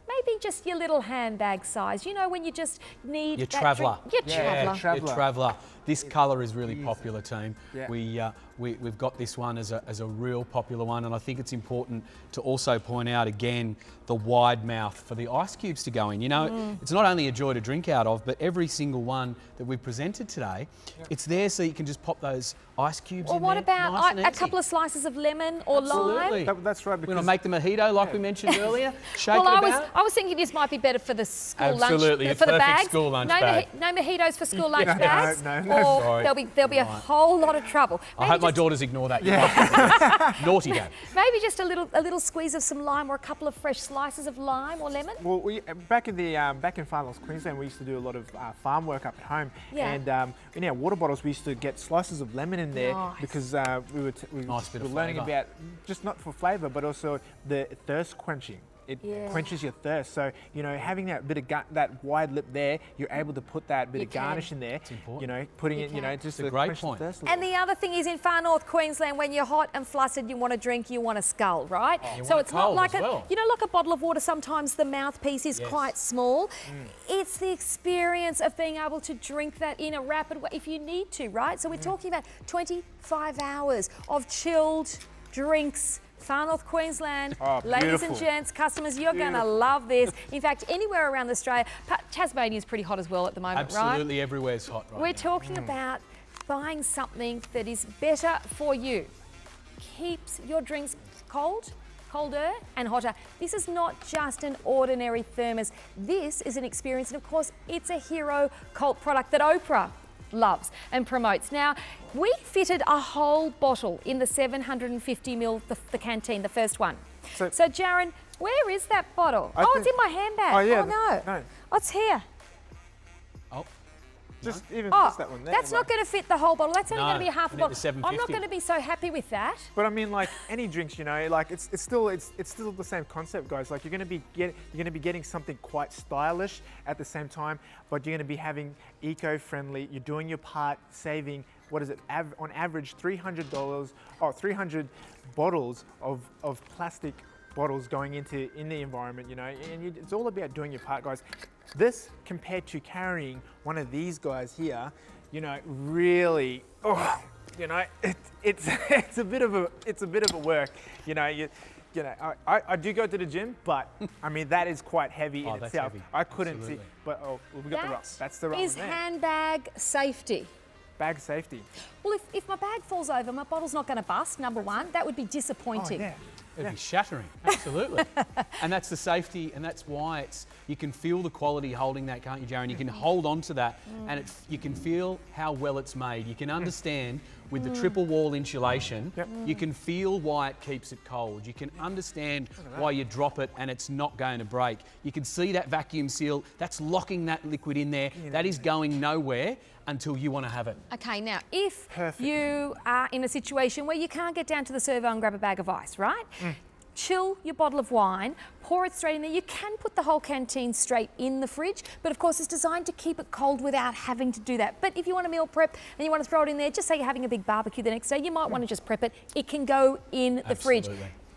[SPEAKER 1] maybe just your little handbag size. You know, when you just need
[SPEAKER 2] Your
[SPEAKER 1] that
[SPEAKER 2] traveller.
[SPEAKER 1] Your traveller.
[SPEAKER 2] Your traveller. This colour is really popular, team. We've got this one as a real popular one, and I think it's important to also point out again the wide mouth for the ice cubes to go in. You know, it's not only a joy to drink out of, but every single one that we've presented today, it's there so you can just pop those ice cubes in there.
[SPEAKER 1] Or what about
[SPEAKER 2] nice and
[SPEAKER 1] a
[SPEAKER 2] easy.
[SPEAKER 1] couple of slices of lemon or lime?
[SPEAKER 3] That's right.
[SPEAKER 2] We're going to make the mojito like we mentioned earlier. Shake it
[SPEAKER 1] Well,
[SPEAKER 2] about.
[SPEAKER 1] I was thinking this might be better for the school lunch.
[SPEAKER 2] Absolutely,
[SPEAKER 1] For the
[SPEAKER 2] perfect
[SPEAKER 1] bags.
[SPEAKER 2] school lunch
[SPEAKER 1] no,
[SPEAKER 2] bag.
[SPEAKER 1] No mojitos for school lunch bags.
[SPEAKER 3] No.
[SPEAKER 1] Or
[SPEAKER 2] Sorry.
[SPEAKER 1] there'll be a whole lot of trouble.
[SPEAKER 2] I
[SPEAKER 1] Maybe
[SPEAKER 2] hope my
[SPEAKER 1] just-
[SPEAKER 2] daughters ignore that. Naughty dad.
[SPEAKER 1] Maybe just a little squeeze of some lime, or a couple of fresh slices of lime or lemon.
[SPEAKER 3] Well, back in Far North Queensland, we used to do a lot of farm work up at home, and in our water bottles we used to get slices of lemon in there because we were learning
[SPEAKER 2] flavour.
[SPEAKER 3] about just not for flavour, but also the thirst quenching. It quenches your thirst. So, you know, having that bit of that wide lip there, you're able to put that bit of garnish in there.
[SPEAKER 2] It's important.
[SPEAKER 3] You know, putting it, you know, just
[SPEAKER 2] a great point.
[SPEAKER 3] Thirst
[SPEAKER 1] And the other thing is, in Far North Queensland, when you're hot and flustered, you want to drink, you want a scull, right? So it's not like like a bottle of water. Sometimes the mouthpiece is quite small. It's the experience of being able to drink that in a rapid way if you need to, right? So we're talking about 25 hours of chilled drinks. Far North Queensland, ladies and gents, customers, you're going to love this. In fact, anywhere around Australia, Tasmania is pretty hot as well at the moment, right?
[SPEAKER 2] Absolutely, everywhere's hot right
[SPEAKER 1] We're
[SPEAKER 2] now.
[SPEAKER 1] talking about buying something that is better for you. Keeps your drinks colder and hotter. This is not just an ordinary thermos. This is an experience, and of course, it's a hero cult product that Oprah loves and promotes. Now, we fitted a whole bottle in the 750ml, the canteen, the first one. So Jaron, where is that bottle? It's in my handbag.
[SPEAKER 3] Oh, yeah.
[SPEAKER 1] No. Oh, it's here.
[SPEAKER 3] Just that one there.
[SPEAKER 1] That's not going to fit the whole bottle. That's only going to be a half a
[SPEAKER 2] I need the
[SPEAKER 1] bottle.
[SPEAKER 2] 750.
[SPEAKER 1] I'm not going to be so happy with that.
[SPEAKER 3] But I mean, like any drinks, you know, like it's still the same concept, guys. Like you're going to be getting something quite stylish at the same time, but you're going to be having eco-friendly. You're doing your part, saving what is it? On average, $300 300 bottles of plastic bottles going in the environment, you know, and it's all about doing your part, guys. This compared to carrying one of these guys here, you know, really, you know, it's a bit of a work, you know. I do go to the gym, but I mean that is quite heavy in
[SPEAKER 2] that's
[SPEAKER 3] itself.
[SPEAKER 2] heavy.
[SPEAKER 3] I couldn't see,
[SPEAKER 2] Absolutely.
[SPEAKER 3] but we got the rock. That's the rock.
[SPEAKER 1] Is handbag safety.
[SPEAKER 3] Bag safety.
[SPEAKER 1] Well, if my bag falls over, my bottle's not going to bust, number one. That would be disappointing.
[SPEAKER 3] Oh, yeah.
[SPEAKER 2] It'd be shattering, absolutely. And that's the safety, and that's why you can feel the quality holding that, can't you, Jaren? You can hold on to that, and you can feel how well it's made. You can understand with the triple wall insulation, you can feel why it keeps it cold. You can understand why you drop it and it's not going to break. You can see that vacuum seal, that's locking that liquid in there. That is going nowhere until you want to have it.
[SPEAKER 1] Okay, now if you are in a situation where you can't get down to the servo and grab a bag of ice, right? Chill your bottle of wine, pour it straight in there. You can put the whole canteen straight in the fridge, but of course it's designed to keep it cold without having to do that. But if you want to meal prep and you want to throw it in there, just say you're having a big barbecue the next day, you might want to just prep it. It can go in the fridge.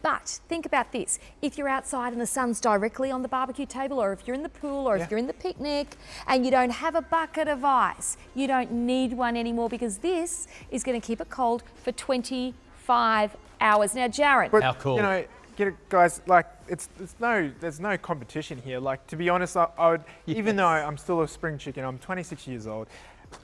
[SPEAKER 1] But think about this, if you're outside and the sun's directly on the barbecue table, or if you're in the pool, or if you're in the picnic and you don't have a bucket of ice, you don't need one anymore, because this is going to keep it cold for 25 hours. Now, Jaren.
[SPEAKER 3] But,
[SPEAKER 2] how cool.
[SPEAKER 3] You know, guys, like, there's no competition here. Like, to be honest, I would, even though I'm still a spring chicken, I'm 26 years old,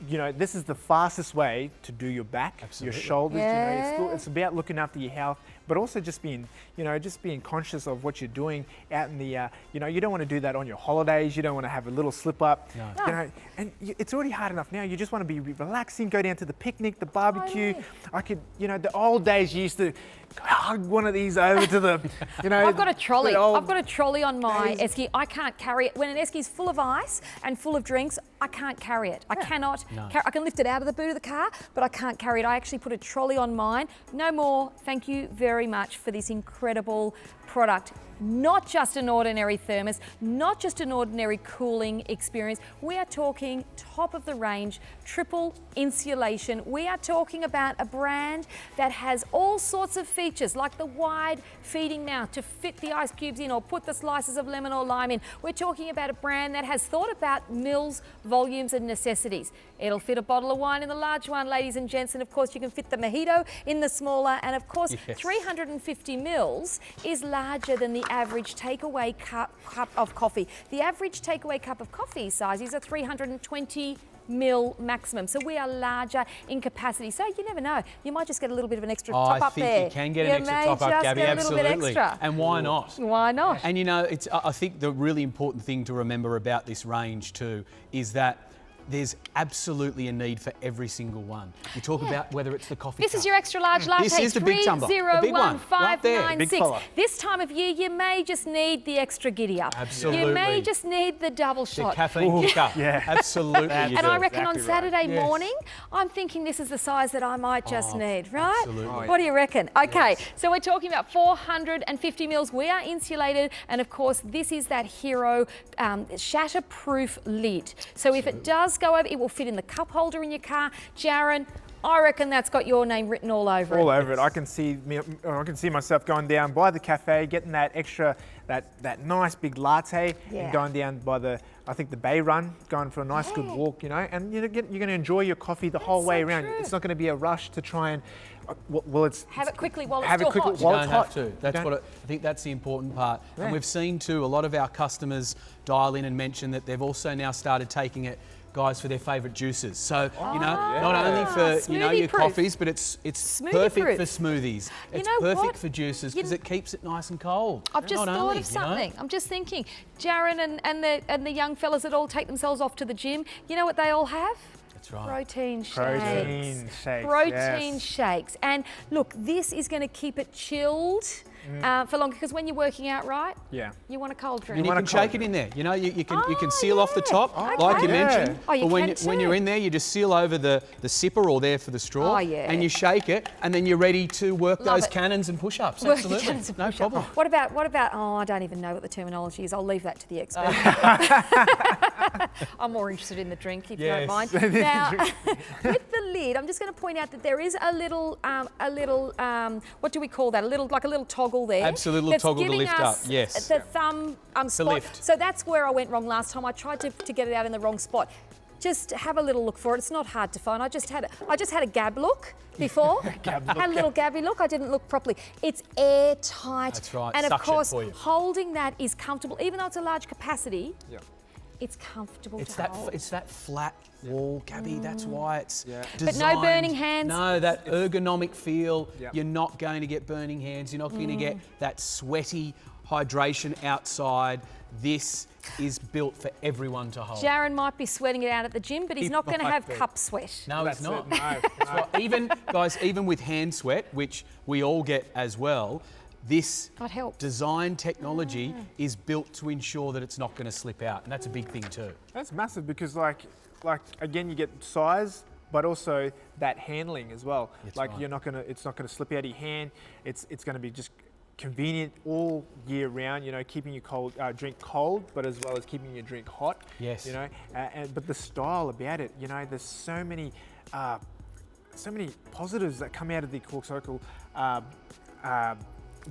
[SPEAKER 3] you know, this is the fastest way to do your back, your shoulders.
[SPEAKER 1] Yeah.
[SPEAKER 3] You know, it's about looking after your health, but also just being, you know, just being conscious of what you're doing out in the, you know, you don't want to do that on your holidays. You don't want to have a little slip up.
[SPEAKER 2] No.
[SPEAKER 3] You know, and it's already hard enough now. You just want to be relaxing, go down to the picnic, the barbecue. I could, you know, the old days you used to hug one of these over to the, you know.
[SPEAKER 1] I've got a trolley. I've got a trolley on my esky. I can't carry it. When an esky's full of ice and full of drinks, I can't carry it. I cannot. I can lift it out of the boot of the car, but I can't carry it. I actually put a trolley on mine. No more. Thank you very much for this incredible product. Not just an ordinary thermos, not just an ordinary cooling experience. We are talking top of the range, triple insulation. We are talking about a brand that has all sorts of features, like the wide feeding mouth to fit the ice cubes in or put the slices of lemon or lime in. We're talking about a brand that has thought about mils, volumes and necessities. It'll fit a bottle of wine in the large one, ladies and gents, and of course you can fit the mojito in the smaller, and of course 350 mils is larger than the average takeaway cup of coffee. The average takeaway cup of coffee size is a 320 mil maximum. So we are larger in capacity. So you never know. You might just get a little bit of an extra top up there.
[SPEAKER 2] I think you can get an extra top up, Gabby, absolutely. And why not?
[SPEAKER 1] Why not?
[SPEAKER 2] And you know, I think the really important thing to remember about this range too is that there's absolutely a need for every single one. You talk about whether it's the coffee
[SPEAKER 1] This
[SPEAKER 2] cup.
[SPEAKER 1] is your extra large latte.
[SPEAKER 2] This is the big tumbler. The big one, right there.
[SPEAKER 3] Big fella.
[SPEAKER 1] This time of year, you may just need the extra giddy up.
[SPEAKER 2] Absolutely.
[SPEAKER 1] You may just need the double
[SPEAKER 2] The
[SPEAKER 1] shot.
[SPEAKER 2] caffeine kicker.
[SPEAKER 3] Yeah.
[SPEAKER 2] Absolutely. You
[SPEAKER 1] And
[SPEAKER 2] do.
[SPEAKER 1] I reckon on
[SPEAKER 3] Exactly
[SPEAKER 1] Saturday
[SPEAKER 2] Yes.
[SPEAKER 1] morning, I'm thinking this is the size that I might just need, right?
[SPEAKER 2] absolutely.
[SPEAKER 1] What do you reckon? Okay, so we're talking about 450 mils. We are insulated, and of course, this is that hero shatterproof lid. So if it does go over, it will fit in the cup holder in your car. Jaren, I reckon that's got your name written all over it.
[SPEAKER 3] All over it. I can see myself going down by the cafe, getting that extra, that nice big latte, and going down by the, I think the Bay Run, going for a nice good walk, you know, and you're going to enjoy your coffee the whole way around.
[SPEAKER 1] true.
[SPEAKER 3] It's not going to be a rush to try and, well, it's
[SPEAKER 1] Have it quickly while it's
[SPEAKER 3] have
[SPEAKER 1] still
[SPEAKER 3] it quickly
[SPEAKER 1] hot.
[SPEAKER 3] while
[SPEAKER 2] You
[SPEAKER 3] it's
[SPEAKER 2] don't have
[SPEAKER 3] hot.
[SPEAKER 2] to. That's what I think that's the important part. And we've seen too, a lot of our customers dial in and mention that they've also now started taking it, guys, for their favourite juices. So, you know, not only for, you know, your
[SPEAKER 1] Smoothie-proof.
[SPEAKER 2] coffees, but it's
[SPEAKER 1] Smoothie-proof.
[SPEAKER 2] perfect for smoothies.
[SPEAKER 1] You
[SPEAKER 2] It's
[SPEAKER 1] know
[SPEAKER 2] perfect
[SPEAKER 1] what?
[SPEAKER 2] for juices because it keeps it nice and cold.
[SPEAKER 1] I've just
[SPEAKER 2] Not
[SPEAKER 1] thought
[SPEAKER 2] only,
[SPEAKER 1] of something. I'm just thinking, Jaren and the young fellas that all take themselves off to the gym, you know what they all have?
[SPEAKER 2] That's right.
[SPEAKER 1] Protein shakes.
[SPEAKER 3] Protein shakes,
[SPEAKER 1] Protein
[SPEAKER 3] yes.
[SPEAKER 1] shakes. And look, this is going to keep it chilled for longer, because when you're working out, right?
[SPEAKER 3] Yeah.
[SPEAKER 1] You want a cold drink.
[SPEAKER 2] And you
[SPEAKER 3] want
[SPEAKER 2] can
[SPEAKER 3] a cold
[SPEAKER 2] shake it in there. You know, you can
[SPEAKER 1] Oh,
[SPEAKER 2] seal off the
[SPEAKER 1] yeah.
[SPEAKER 2] top,
[SPEAKER 1] Oh,
[SPEAKER 2] like you
[SPEAKER 1] okay.
[SPEAKER 2] mentioned.
[SPEAKER 1] Oh, you
[SPEAKER 2] but
[SPEAKER 1] can
[SPEAKER 2] when
[SPEAKER 1] too.
[SPEAKER 2] you're in there, you just seal over the sipper or there for the straw.
[SPEAKER 1] Oh, yeah.
[SPEAKER 2] And you shake it, and then you're ready to work
[SPEAKER 1] Love
[SPEAKER 2] those
[SPEAKER 1] it.
[SPEAKER 2] cannons and push-ups.
[SPEAKER 1] Work the
[SPEAKER 2] Absolutely.
[SPEAKER 1] cannons and
[SPEAKER 2] No
[SPEAKER 1] push-ups.
[SPEAKER 2] problem.
[SPEAKER 1] What about, oh, I don't even know what the terminology is. I'll leave that to the expert. I'm more interested in the drink, if you don't
[SPEAKER 2] Yes.
[SPEAKER 1] mind. Now, with the lid, I'm just going to point out that there is a little, what do we call that? Like a little toggle there.
[SPEAKER 2] Absolute little
[SPEAKER 1] that's
[SPEAKER 2] toggle to
[SPEAKER 1] giving
[SPEAKER 2] lift
[SPEAKER 1] us
[SPEAKER 2] up, yes.
[SPEAKER 1] The thumb spot.
[SPEAKER 2] lift.
[SPEAKER 1] So that's where I went wrong last time. I tried to get it out in the wrong spot. Just have a little look for it. It's not hard to find. I just had a gab look before. Had a little gabby look. I didn't look properly. It's airtight.
[SPEAKER 2] That's right.
[SPEAKER 1] And of
[SPEAKER 2] Suction
[SPEAKER 1] course,
[SPEAKER 2] for you.
[SPEAKER 1] holding that is comfortable, even though it's a large capacity.
[SPEAKER 3] Yeah.
[SPEAKER 1] It's comfortable
[SPEAKER 2] It's
[SPEAKER 1] to
[SPEAKER 2] that
[SPEAKER 1] hold.
[SPEAKER 2] it's that flat wall, Gabby. That's why it's
[SPEAKER 1] But
[SPEAKER 2] designed.
[SPEAKER 1] no burning hands.
[SPEAKER 2] No, that ergonomic feel.
[SPEAKER 3] Yep.
[SPEAKER 2] You're not going to get burning hands. You're not going to get that sweaty hydration outside. This is built for everyone to hold.
[SPEAKER 1] Jaron might be sweating it out at the gym, but he's
[SPEAKER 2] He
[SPEAKER 1] not going to
[SPEAKER 2] might
[SPEAKER 1] have
[SPEAKER 2] be.
[SPEAKER 1] cup sweat.
[SPEAKER 2] No,
[SPEAKER 3] That's
[SPEAKER 2] it's not.
[SPEAKER 3] it. No,
[SPEAKER 2] That's right. Even guys, even with hand sweat, which we all get as well, this
[SPEAKER 1] That helps.
[SPEAKER 2] design technology is built to ensure that it's not going to slip out, and that's a big thing too.
[SPEAKER 3] That's massive because like again, you get size, but also that handling as well.
[SPEAKER 2] That's
[SPEAKER 3] like
[SPEAKER 2] right.
[SPEAKER 3] it's not gonna slip out of your hand. It's gonna be just convenient all year round. You know, keeping your drink cold, but as well as keeping your drink hot.
[SPEAKER 2] Yes.
[SPEAKER 3] You know, but the style about it. You know, there's so many positives that come out of the Corkcicle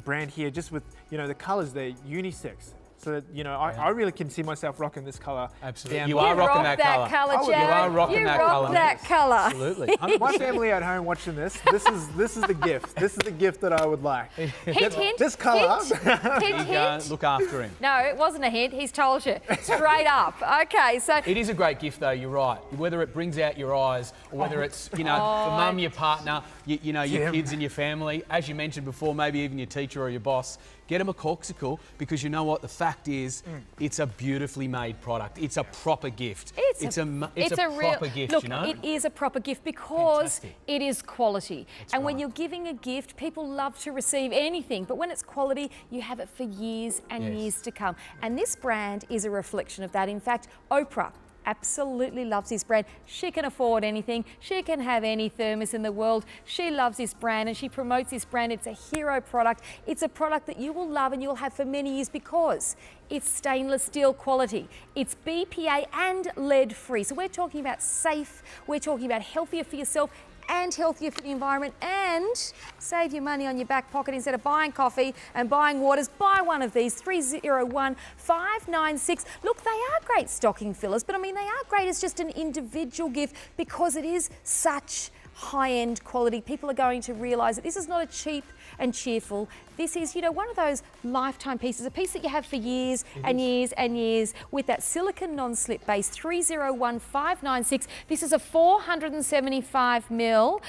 [SPEAKER 3] brand here. Just with the colours, they're unisex. So that, I really can see myself rocking this colour.
[SPEAKER 2] Absolutely.
[SPEAKER 3] down
[SPEAKER 2] You
[SPEAKER 3] the
[SPEAKER 2] are
[SPEAKER 3] road.
[SPEAKER 2] rocking
[SPEAKER 1] rock
[SPEAKER 2] that colour.
[SPEAKER 3] Oh,
[SPEAKER 1] Jaron.
[SPEAKER 3] you are
[SPEAKER 2] rocking
[SPEAKER 1] You
[SPEAKER 2] that
[SPEAKER 1] rock
[SPEAKER 2] colour.
[SPEAKER 1] that colour.
[SPEAKER 2] Absolutely.
[SPEAKER 3] My family at home watching this is the gift. This is the gift that I would like.
[SPEAKER 1] Hint, hint.
[SPEAKER 3] This colour.
[SPEAKER 1] Hint, hint, hint.
[SPEAKER 2] Look after him.
[SPEAKER 1] No, it wasn't a hint. He's told you straight up. Okay, so
[SPEAKER 2] It is a great gift, though. You're right. Whether it brings out your eyes, or whether it's for mum, your partner, your
[SPEAKER 3] Jim.
[SPEAKER 2] kids and your family, as you mentioned before, maybe even your teacher or your boss. Get them a Corkcicle because you know what? The fact is, it's a beautifully made product. It's a proper gift. It's a proper gift.
[SPEAKER 1] Look,
[SPEAKER 2] you know.
[SPEAKER 1] it is a proper gift because
[SPEAKER 2] Fantastic.
[SPEAKER 1] it is quality. And when
[SPEAKER 2] right.
[SPEAKER 1] you're giving a gift, people love to receive anything. But when it's quality, you have it for years and
[SPEAKER 2] Yes.
[SPEAKER 1] years to come. And this brand is a reflection of that. In fact, Oprah absolutely loves this brand. She can afford anything. She can have any thermos in the world. She loves this brand and she promotes this brand. It's a hero product. It's a product that you will love and you'll have for many years because it's stainless steel quality. It's BPA and lead free. So we're talking about safe. We're talking about healthier for yourself and healthier for the environment, and save your money on your back pocket. Instead of buying coffee and buying waters, buy one of these, 301-596. Look, they are great stocking fillers, but I mean, they are great as just an individual gift because it is such high-end quality. People are going to realise that this is not a cheap and cheerful. This is, one of those lifetime pieces, a piece that you have for years and years and years with that silicon non-slip base, 301-596. This is a 475 mil,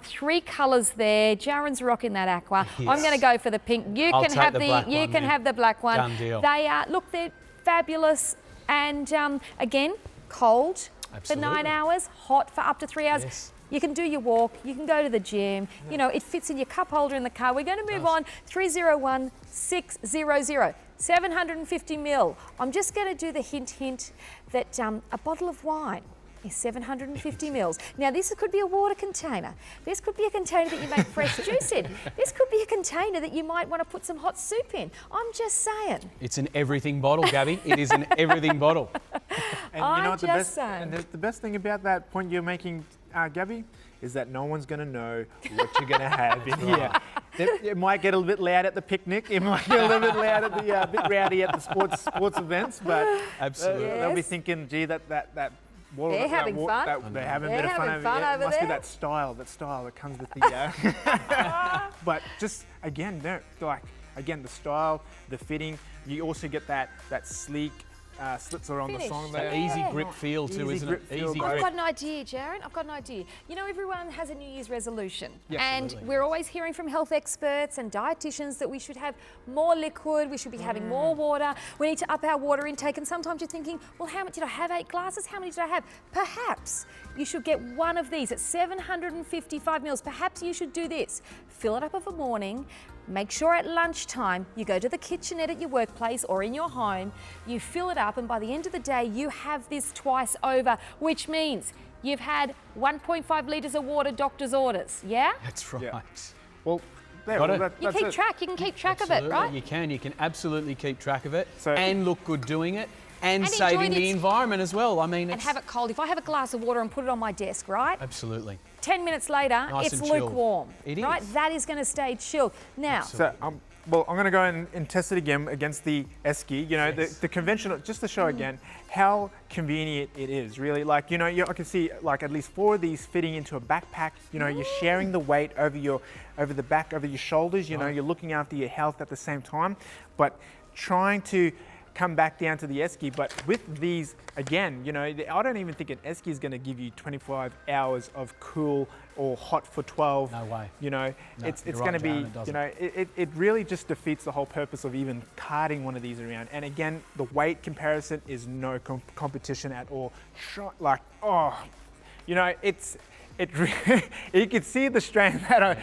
[SPEAKER 1] 3 colours there. Jaron's rocking that aqua.
[SPEAKER 2] Yes.
[SPEAKER 1] I'm going to go for the pink. You
[SPEAKER 2] I'll
[SPEAKER 1] can
[SPEAKER 2] take
[SPEAKER 1] have
[SPEAKER 2] the
[SPEAKER 1] the,
[SPEAKER 2] black
[SPEAKER 1] you
[SPEAKER 2] one,
[SPEAKER 1] can
[SPEAKER 2] yeah.
[SPEAKER 1] have the black one.
[SPEAKER 2] Done deal.
[SPEAKER 1] They are, look, they're fabulous and again, cold for
[SPEAKER 2] Absolutely.
[SPEAKER 1] 9 hours, hot for up to 3 hours.
[SPEAKER 2] Yes.
[SPEAKER 1] You can do your walk, you can go to the gym, it fits in your cup holder in the car. We're going to move on, 301-600, 750 mil. I'm just going to do the hint that a bottle of wine is 750 mils. Now this could be a water container. This could be a container that you make fresh juice in. This could be a container that you might want to put some hot soup in. I'm just saying.
[SPEAKER 2] It's an everything bottle, Gabby. It is an everything bottle.
[SPEAKER 3] And
[SPEAKER 1] I'm
[SPEAKER 3] you know what the
[SPEAKER 1] just
[SPEAKER 3] best
[SPEAKER 1] saying.
[SPEAKER 3] and the best thing about that point you're making, Gabby, is that no one's going to know what you're going to have in here. It might get a little bit loud at the picnic. It might get a little bit loud at the bit rowdy at the sports events, but
[SPEAKER 2] Absolutely.
[SPEAKER 3] they'll be
[SPEAKER 1] Yes.
[SPEAKER 3] thinking, gee, that water,
[SPEAKER 1] They're having fun.
[SPEAKER 3] They're having a
[SPEAKER 1] They're
[SPEAKER 3] bit of fun
[SPEAKER 1] having
[SPEAKER 3] over
[SPEAKER 1] fun
[SPEAKER 3] here.
[SPEAKER 1] over
[SPEAKER 3] It must be
[SPEAKER 1] there.
[SPEAKER 3] that style that comes with the. But just again, the style, the fitting. You also get that sleek slits are on the
[SPEAKER 1] Finish.
[SPEAKER 3] song
[SPEAKER 2] That
[SPEAKER 3] there.
[SPEAKER 2] easy
[SPEAKER 1] Yeah.
[SPEAKER 2] grip feel too,
[SPEAKER 3] Easy
[SPEAKER 2] isn't
[SPEAKER 3] grip
[SPEAKER 2] it?
[SPEAKER 3] feel,
[SPEAKER 2] Easy
[SPEAKER 3] guys.
[SPEAKER 1] I've
[SPEAKER 2] grip.
[SPEAKER 1] got an idea, Jaron. I've got an idea. Everyone has a New Year's resolution.
[SPEAKER 3] Yes.
[SPEAKER 1] And
[SPEAKER 2] Absolutely.
[SPEAKER 1] we're always hearing from health experts and dietitians that we should have more liquid, we should be having more water, we need to up our water intake. And sometimes you're thinking, well, how much did I have? 8 glasses? How many did I have? Perhaps you should get one of these at 755 mils. Perhaps you should do this. Fill it up of a morning. Make sure at lunchtime you go to the kitchenette at your workplace or in your home, you fill it up, and by the end of the day you have this twice over, which means you've had 1.5 litres of water, doctor's orders, yeah?
[SPEAKER 2] That's right.
[SPEAKER 3] Yeah. Well, there,
[SPEAKER 2] Got
[SPEAKER 3] well,
[SPEAKER 2] it.
[SPEAKER 1] You
[SPEAKER 3] that's
[SPEAKER 1] keep
[SPEAKER 3] it.
[SPEAKER 1] track, you can keep track of it,
[SPEAKER 2] Absolutely.
[SPEAKER 1] right?
[SPEAKER 2] You can absolutely keep track of it
[SPEAKER 3] So-
[SPEAKER 2] and look good doing it and
[SPEAKER 1] And
[SPEAKER 2] saving
[SPEAKER 1] enjoy
[SPEAKER 2] the
[SPEAKER 1] it.
[SPEAKER 2] environment as well. I mean,
[SPEAKER 1] And
[SPEAKER 2] it's
[SPEAKER 1] have it cold. If I have a glass of water and put it on my desk, right?
[SPEAKER 2] absolutely.
[SPEAKER 1] 10 minutes later,
[SPEAKER 2] Nice
[SPEAKER 1] it's
[SPEAKER 2] and chilled.
[SPEAKER 1] lukewarm,
[SPEAKER 2] It
[SPEAKER 1] right?
[SPEAKER 2] is.
[SPEAKER 1] That is going to stay chilled. Now,
[SPEAKER 3] So, well, I'm going to go and test it again against the Esky.
[SPEAKER 2] Yes.
[SPEAKER 3] The conventional, just to show again how convenient it is. Really, I can see like at least 4 of these fitting into a backpack. You're sharing the weight over the back, over your shoulders. You're looking after your health at the same time, but trying to come back down to the esky. But with these, again, you know, I don't even think an esky is going to give you 25 hours of cool or hot for 12.
[SPEAKER 2] No way.
[SPEAKER 3] You know,
[SPEAKER 2] No,
[SPEAKER 3] it's
[SPEAKER 2] you're
[SPEAKER 3] going to
[SPEAKER 2] right,
[SPEAKER 3] be,
[SPEAKER 2] Darren, it doesn't.
[SPEAKER 3] you know, it really just defeats the whole purpose of even carting one of these around. And again, the weight comparison is no competition at all. Like, oh, you know, you can see the strain that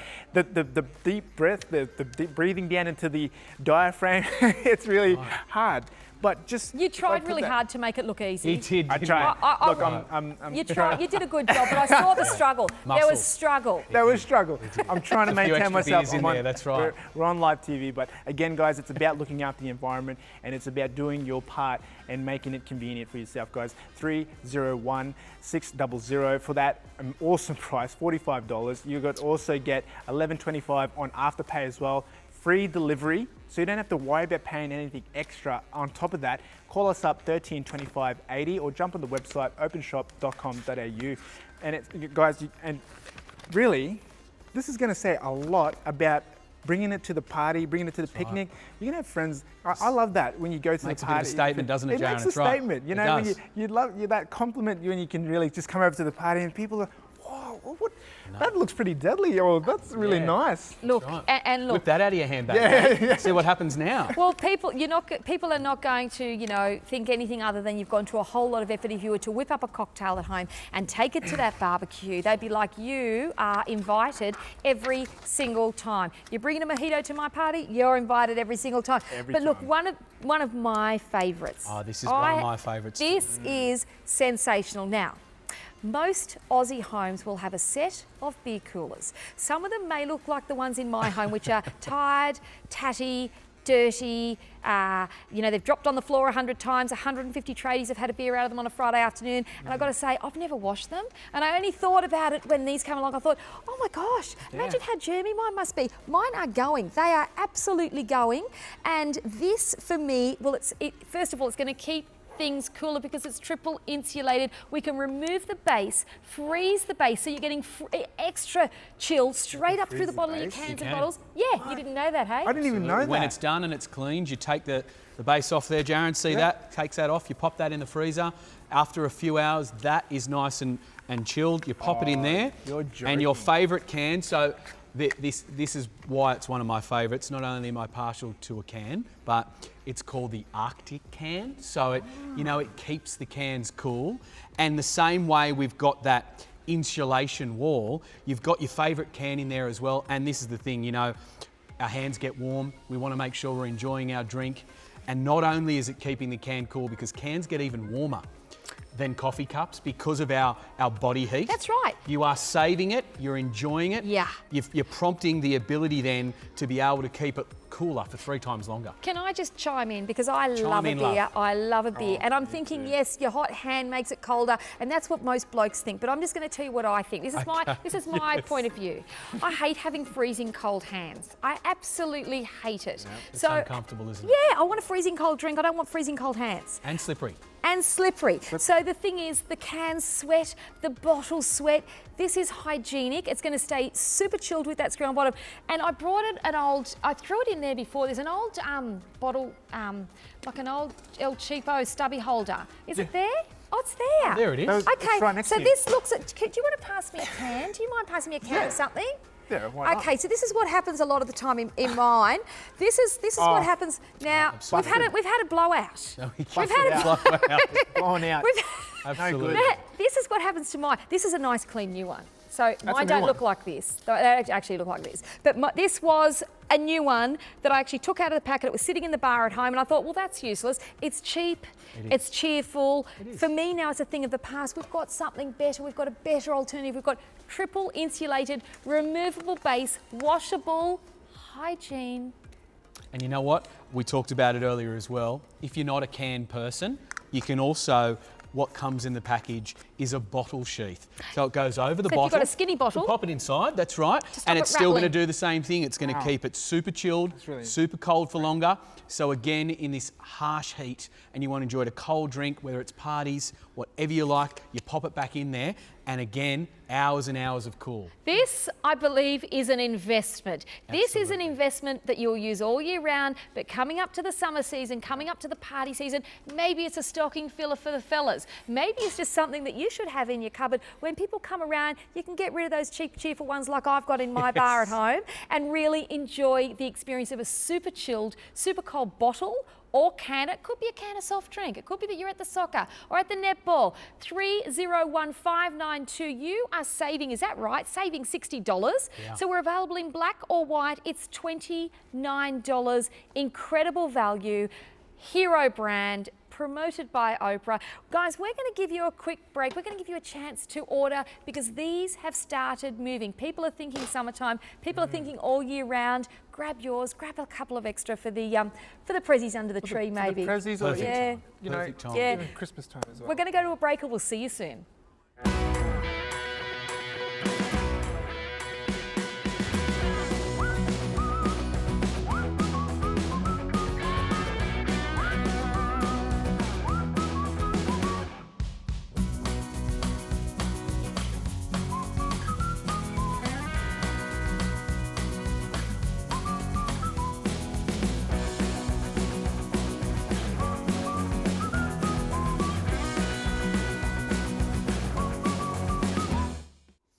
[SPEAKER 3] the deep breath, the deep breathing down into the diaphragm. It's really hard. But just
[SPEAKER 1] You tried really hard to make it look easy.
[SPEAKER 2] He did.
[SPEAKER 3] I tried.
[SPEAKER 1] I-
[SPEAKER 3] Look, I'm
[SPEAKER 1] You tried. You did a good job, but I saw the struggle. There was
[SPEAKER 2] Muscles.
[SPEAKER 1] struggle.
[SPEAKER 3] There was struggle. I'm trying to
[SPEAKER 2] There's a few
[SPEAKER 3] maintain
[SPEAKER 2] extra
[SPEAKER 3] myself.
[SPEAKER 2] beers in there, that's right.
[SPEAKER 3] We're on live TV, but again, guys, it's about looking after the environment and it's about doing your part and making it convenient for yourself, guys. 301-600 for that awesome price, $45. You could also get $11.25 on Afterpay as well. Free delivery, so you don't have to worry about paying anything extra on top of that. Call us up 13 25 80 or jump on the website openshop.com.au. And guys, and really, this is going to say a lot about bringing it to the party, bringing it to the picnic. You're going to have friends. I love that when you go to
[SPEAKER 2] Makes
[SPEAKER 3] the
[SPEAKER 2] a bit of
[SPEAKER 3] party.
[SPEAKER 2] a statement, doesn't it,
[SPEAKER 3] It
[SPEAKER 2] Darren?
[SPEAKER 3] makes a
[SPEAKER 2] It's right.
[SPEAKER 3] statement. You
[SPEAKER 2] It
[SPEAKER 3] know, when
[SPEAKER 2] does.
[SPEAKER 3] you love that compliment when you can really just come over to the party and people are, wow, what? That looks pretty deadly, or that's really
[SPEAKER 2] Yeah.
[SPEAKER 3] nice.
[SPEAKER 1] Look,
[SPEAKER 2] Right.
[SPEAKER 1] and look.
[SPEAKER 2] Whip that out of your handbag. See what happens now.
[SPEAKER 1] Well, people are not going to, you know, think anything other than you've gone to a whole lot of effort. If you were to whip up a cocktail at home and take it to that barbecue, they'd be like, you are invited every single time. You're bringing a mojito to my party, you're invited every single time.
[SPEAKER 3] Every
[SPEAKER 1] but look,
[SPEAKER 3] time.
[SPEAKER 1] one of my favourites.
[SPEAKER 2] Oh, this is one of my favourites.
[SPEAKER 1] This is sensational. Now, most Aussie homes will have a set of beer coolers. Some of them may look like the ones in my home, which are tired, tatty, dirty, you know, they've dropped on the floor 100 times, 150 tradies have had a beer out of them on a Friday afternoon, and I've got to say, I've never washed them, and I only thought about it when these came along. I thought, oh my gosh, imagine how germy mine must be. Mine are going, they are absolutely going, and this for me, well, first of all, it's going to keep things cooler because it's triple insulated. We can remove the base, freeze the base, so you're getting extra chill straight up through the bottle of your cans and bottles. Yeah, you didn't know that, hey?
[SPEAKER 3] I didn't even know that.
[SPEAKER 2] When it's done and it's cleaned, you take the base off there, Jaron. See that? Takes that off. You pop that in the freezer. After a few hours, that is nice and chilled. You pop it in there.
[SPEAKER 3] You're
[SPEAKER 2] and your
[SPEAKER 3] joking.
[SPEAKER 2] favourite can. So this is why it's one of my favourites. Not only am I partial to a can, but it's called the Arctic can. So it keeps the cans cool. And the same way we've got that insulation wall, you've got your favourite can in there as well. And this is the thing, you know, our hands get warm. We want to make sure we're enjoying our drink. And not only is it keeping the can cool, because cans get even warmer than coffee cups because of our body heat.
[SPEAKER 1] That's right.
[SPEAKER 2] You are saving it, you're enjoying it.
[SPEAKER 1] Yeah.
[SPEAKER 2] You're prompting the ability then to be able to keep it cooler for 3 times longer.
[SPEAKER 1] Can I just chime in, because I love a
[SPEAKER 2] in,
[SPEAKER 1] beer.
[SPEAKER 2] love.
[SPEAKER 1] I love a beer, and I'm thinking, yes, your hot hand makes it colder, and that's what most blokes think. But I'm just going to tell you what I think. This is my point of view. I hate having freezing cold hands. I absolutely hate it.
[SPEAKER 2] It's
[SPEAKER 1] so
[SPEAKER 2] uncomfortable, isn't it?
[SPEAKER 1] yeah, I want a freezing cold drink. I don't want freezing cold hands.
[SPEAKER 2] And slippery.
[SPEAKER 1] And slippery. So the thing is, the cans sweat, the bottles sweat. This is hygienic. It's going to stay super chilled with that screw on bottom. And I brought it I threw it in there before. There's an old bottle, like an old El Cheapo stubby holder. Is it there? Oh, it's there.
[SPEAKER 2] Oh, there it is.
[SPEAKER 3] It's
[SPEAKER 1] Okay,
[SPEAKER 3] right next
[SPEAKER 1] so
[SPEAKER 3] to you.
[SPEAKER 1] this looks at, do you want to pass me a can? Do you mind passing me a can of something?
[SPEAKER 3] Yeah, why not?
[SPEAKER 1] Okay, so this is what happens a lot of the time in mine. This is what happens now. We've had a blowout.
[SPEAKER 2] No, we
[SPEAKER 1] We've
[SPEAKER 2] can't
[SPEAKER 1] had a
[SPEAKER 2] blow out.
[SPEAKER 3] Blown out.
[SPEAKER 2] Absolutely.
[SPEAKER 3] good.
[SPEAKER 1] This is what happens to mine. This is a nice clean new one. So mine
[SPEAKER 3] new
[SPEAKER 1] don't
[SPEAKER 3] one.
[SPEAKER 1] look like this. They actually look like this. But this was a new one that I actually took out of the packet. It was sitting in the bar at home, and I thought, well, that's useless. It's cheap. It's cheerful. For me now, it's a thing of the past. We've got something better. We've got a better alternative. We've got triple insulated, removable base, washable, hygiene.
[SPEAKER 2] And you know what? We talked about it earlier as well. If you're not a can person, you can also, what comes in the package is a bottle sheath. So it goes over the
[SPEAKER 1] So if
[SPEAKER 2] bottle.
[SPEAKER 1] you've got a skinny bottle-
[SPEAKER 2] you pop it inside, that's right.
[SPEAKER 1] stop
[SPEAKER 2] And
[SPEAKER 1] it
[SPEAKER 2] it's still going to
[SPEAKER 1] rattling.
[SPEAKER 2] do the same thing. It's going to keep it super chilled,
[SPEAKER 3] really-
[SPEAKER 2] super cold for longer. So again, in this harsh heat, and you want to enjoy a cold drink, whether it's parties, whatever you like, you pop it back in there. and again, hours and hours of cool.
[SPEAKER 1] This, I believe, is an investment. This is an investment that you'll use all year round, but coming up to the summer season, coming up to the party season, maybe it's a stocking filler for the fellas. Maybe it's just something that you should have in your cupboard. When people come around, you can get rid of those cheap, cheerful ones like I've got in my bar at home and really enjoy the experience of a super chilled, super cold bottle or can. It could be a can of soft drink. It could be that you're at the soccer or at the netball. 301592. You are saving, is that right? Saving $60.
[SPEAKER 2] Yeah.
[SPEAKER 1] So we're available in black or white. It's $29. Incredible value. Hero brand. Promoted by Oprah. Guys, we're going to give you a quick break. We're going to give you a chance to order because these have started moving. People are thinking summertime. People are thinking all year round. Grab yours. Grab a couple of extra for the prezzies under the tree, maybe.
[SPEAKER 3] For the prezzies, or
[SPEAKER 1] yeah,
[SPEAKER 3] you know,
[SPEAKER 2] Perfect time.
[SPEAKER 1] yeah.
[SPEAKER 3] even Christmas time as well.
[SPEAKER 1] We're going to go to a break and we'll see you soon.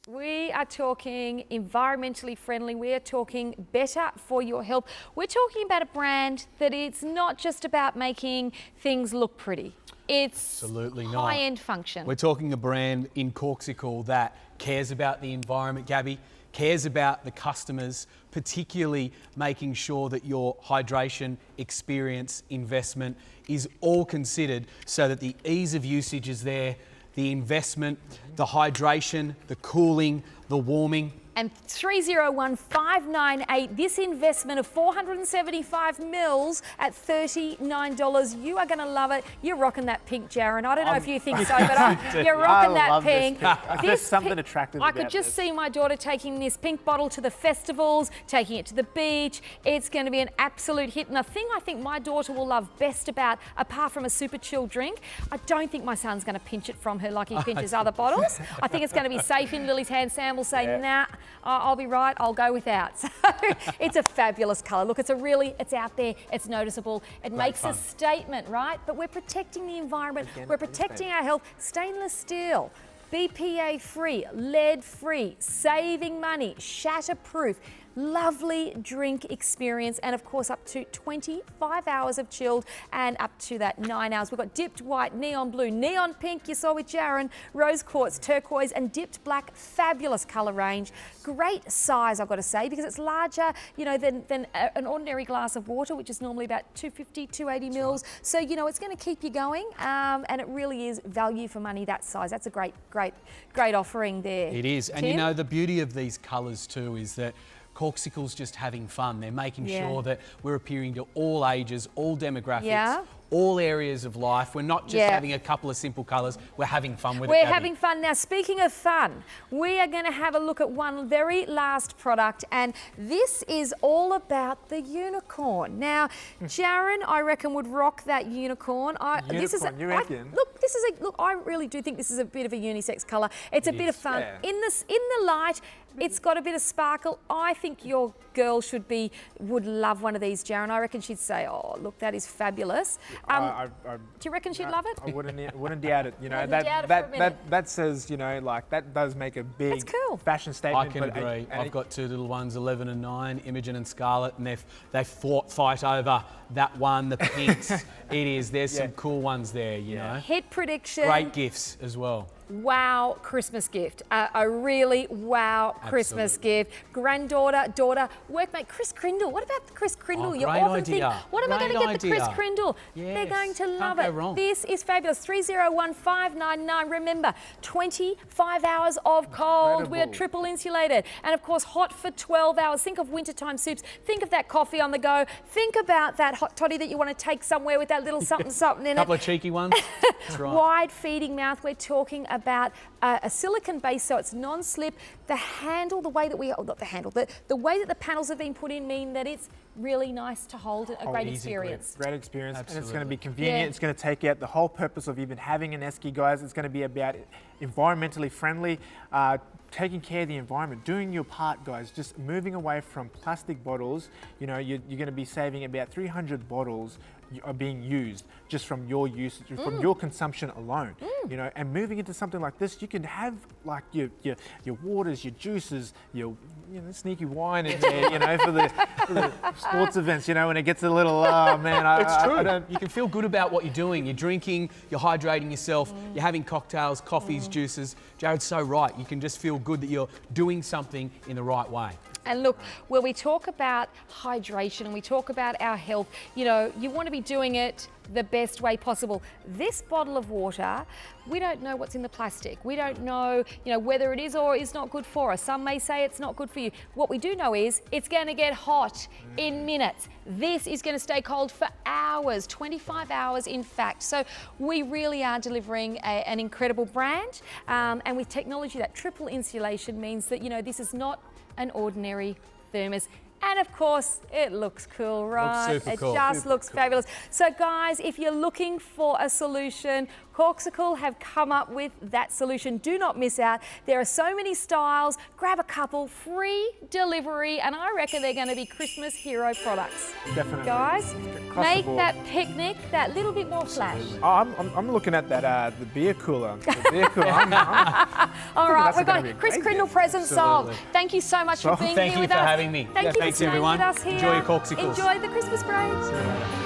[SPEAKER 1] We are talking environmentally friendly. We are talking better for your health. We're talking about a brand that it's not just about making things look pretty. It's
[SPEAKER 2] Absolutely not.
[SPEAKER 1] high-end function.
[SPEAKER 2] We're talking a brand in Corkcicle that cares about the environment, Gabby, cares about the customers, particularly making sure that your hydration experience investment is all considered so that the ease of usage is there, the investment, the hydration, the cooling, the warming.
[SPEAKER 1] And 301598, this investment of 475 mils at $39. You are going to love it. You're rocking that pink, Jaron. I don't know if you think so, but you're rocking that
[SPEAKER 3] love
[SPEAKER 1] pink.
[SPEAKER 3] This pink. There's something
[SPEAKER 1] pink-
[SPEAKER 3] attractive
[SPEAKER 1] I
[SPEAKER 3] about
[SPEAKER 1] could just
[SPEAKER 3] this.
[SPEAKER 1] see my daughter taking this pink bottle to the festivals, taking it to the beach. It's going to be an absolute hit. And the thing I think my daughter will love best about, apart from a super chill drink, I don't think my son's going to pinch it from her like he pinches other bottles. I think it's going to be safe in Lily's hand. Sam will say, nah, I'll be right, I'll go without. So it's a fabulous colour. Look, it's out there, it's noticeable. It makes a statement, right? But we're protecting the environment, we're protecting our health. Stainless steel, BPA free, lead free, saving money, shatterproof. Lovely drink experience, and of course up to 25 hours of chilled and up to that 9 hours. We've got dipped white, neon blue, neon pink, you saw with Jaron, rose quartz, turquoise and dipped black. Fabulous colour range. Great size, I've got to say, because it's larger, you know, than an ordinary glass of water, which is normally about 250, 280 mils. So, you know, it's going to keep you going, and it really is value for money, that size. That's a great offering there.
[SPEAKER 2] It is. And
[SPEAKER 1] Tim?
[SPEAKER 2] you know, the beauty of these colours too is that Corkcicle's just having fun. They're making sure that we're appealing to all ages, all demographics, all areas of life. We're not just having a couple of simple colours, we're having fun with it,
[SPEAKER 1] We're
[SPEAKER 2] Gabby.
[SPEAKER 1] having fun. Now, speaking of fun, we are going to have a look at one very last product, and this is all about the unicorn. Now, Jaron, I reckon, would rock that unicorn.
[SPEAKER 3] You reckon?
[SPEAKER 1] Look, I really do think this is a bit of a unisex colour. It's a bit of fun.
[SPEAKER 3] Yeah.
[SPEAKER 1] In the light, it's got a bit of sparkle. I think your girl would love one of these, Jaron. I reckon she'd say, oh, look, that is fabulous. Do you reckon she'd love it?
[SPEAKER 3] I wouldn't doubt it. You know,
[SPEAKER 1] Wouldn't doubt it for a minute.
[SPEAKER 3] that says, you know, like that does make a big
[SPEAKER 1] That's cool.
[SPEAKER 3] fashion statement.
[SPEAKER 2] I can
[SPEAKER 3] but
[SPEAKER 2] agree. I've got two little ones, 11 and 9, Imogen and Scarlett, and they fight over that one, the pinks. It is. There's some cool ones there, you know.
[SPEAKER 1] Hit prediction.
[SPEAKER 2] Great gifts as well.
[SPEAKER 1] Wow Christmas gift. A really wow Christmas gift. Granddaughter, daughter, workmate, Chris Crindle. What about Chris Crindle?
[SPEAKER 2] Oh,
[SPEAKER 1] You
[SPEAKER 2] great
[SPEAKER 1] often
[SPEAKER 2] idea.
[SPEAKER 1] think, what am I
[SPEAKER 2] Great
[SPEAKER 1] going to get the Chris
[SPEAKER 2] idea.
[SPEAKER 1] Crindle?
[SPEAKER 2] Yes,
[SPEAKER 1] They're going to love
[SPEAKER 2] can't
[SPEAKER 1] it.
[SPEAKER 2] go wrong.
[SPEAKER 1] This is fabulous. 301599. Remember, 25 hours of cold. We're
[SPEAKER 3] Incredible.
[SPEAKER 1] triple insulated. And of course, hot for 12 hours. Think of wintertime soups. Think of that coffee on the go. Think about that hot toddy that you want to take somewhere with that little something in it.
[SPEAKER 2] Couple of cheeky ones. That's right.
[SPEAKER 1] Wide feeding mouth. We're talking about a silicone base, so it's non-slip. The handle, the way that the way that the panels have been put in mean that it's really nice to hold. A great
[SPEAKER 2] easy
[SPEAKER 1] experience.
[SPEAKER 3] Great experience, and it's going to
[SPEAKER 2] Absolutely.
[SPEAKER 3] be convenient.
[SPEAKER 1] Yeah.
[SPEAKER 3] It's going to take out the whole purpose of even having an esky, guys. It's going to be about environmentally friendly, taking care of the environment, doing your part, guys, just moving away from plastic bottles. You know, you're going to be saving about 300 bottles are being used just from your usage, from your consumption alone. You know, and moving into something like this, you can have like your waters, your juices, your sneaky wine in there, you know, for the sports events. You know, when it gets a little, oh man,
[SPEAKER 2] It's true.
[SPEAKER 3] I don't.
[SPEAKER 2] You can feel good about what you're doing. You're drinking, you're hydrating yourself, you're having cocktails, coffees, juices. Jared's so right. You can just feel good that you're doing something in the right way.
[SPEAKER 1] And look, when we talk about hydration and we talk about our health, you know, you want to be doing it the best way possible. This bottle of water, we don't know what's in the plastic. We don't know, you know, whether it is or is not good for us. Some may say it's not good for you. What we do know is it's going to get hot in minutes. This is going to stay cold for hours, 25 hours in fact. So we really are delivering an incredible brand. And with technology, that triple insulation means that, you know, this is not an ordinary thermos. And of course, it looks cool, right?
[SPEAKER 2] Looks super cool.
[SPEAKER 1] It just looks fabulous. So guys, if you're looking for a solution, Corkcicle have come up with that solution. Do not miss out. There are so many styles. Grab a couple, free delivery, and I reckon they're going to be Christmas hero products.
[SPEAKER 3] Definitely.
[SPEAKER 1] Guys,
[SPEAKER 3] Across
[SPEAKER 1] make
[SPEAKER 3] the board.
[SPEAKER 1] that picnic that little bit more flash.
[SPEAKER 3] Oh, I'm looking at that the beer cooler. The beer cooler.
[SPEAKER 1] All right,
[SPEAKER 3] that's
[SPEAKER 1] we've
[SPEAKER 3] gonna
[SPEAKER 1] got
[SPEAKER 3] be a
[SPEAKER 1] Chris
[SPEAKER 3] great
[SPEAKER 1] Crindle
[SPEAKER 3] gift.
[SPEAKER 1] present solved.
[SPEAKER 2] Absolutely.
[SPEAKER 1] Thank you so much for being
[SPEAKER 2] Thank
[SPEAKER 1] here
[SPEAKER 2] you
[SPEAKER 1] with
[SPEAKER 2] for
[SPEAKER 1] us.
[SPEAKER 2] having me.
[SPEAKER 1] Thank you
[SPEAKER 2] Thanks
[SPEAKER 1] for staying
[SPEAKER 2] everyone.
[SPEAKER 1] with us here.
[SPEAKER 2] Enjoy your Corkcicles.
[SPEAKER 1] Enjoy the Christmas break.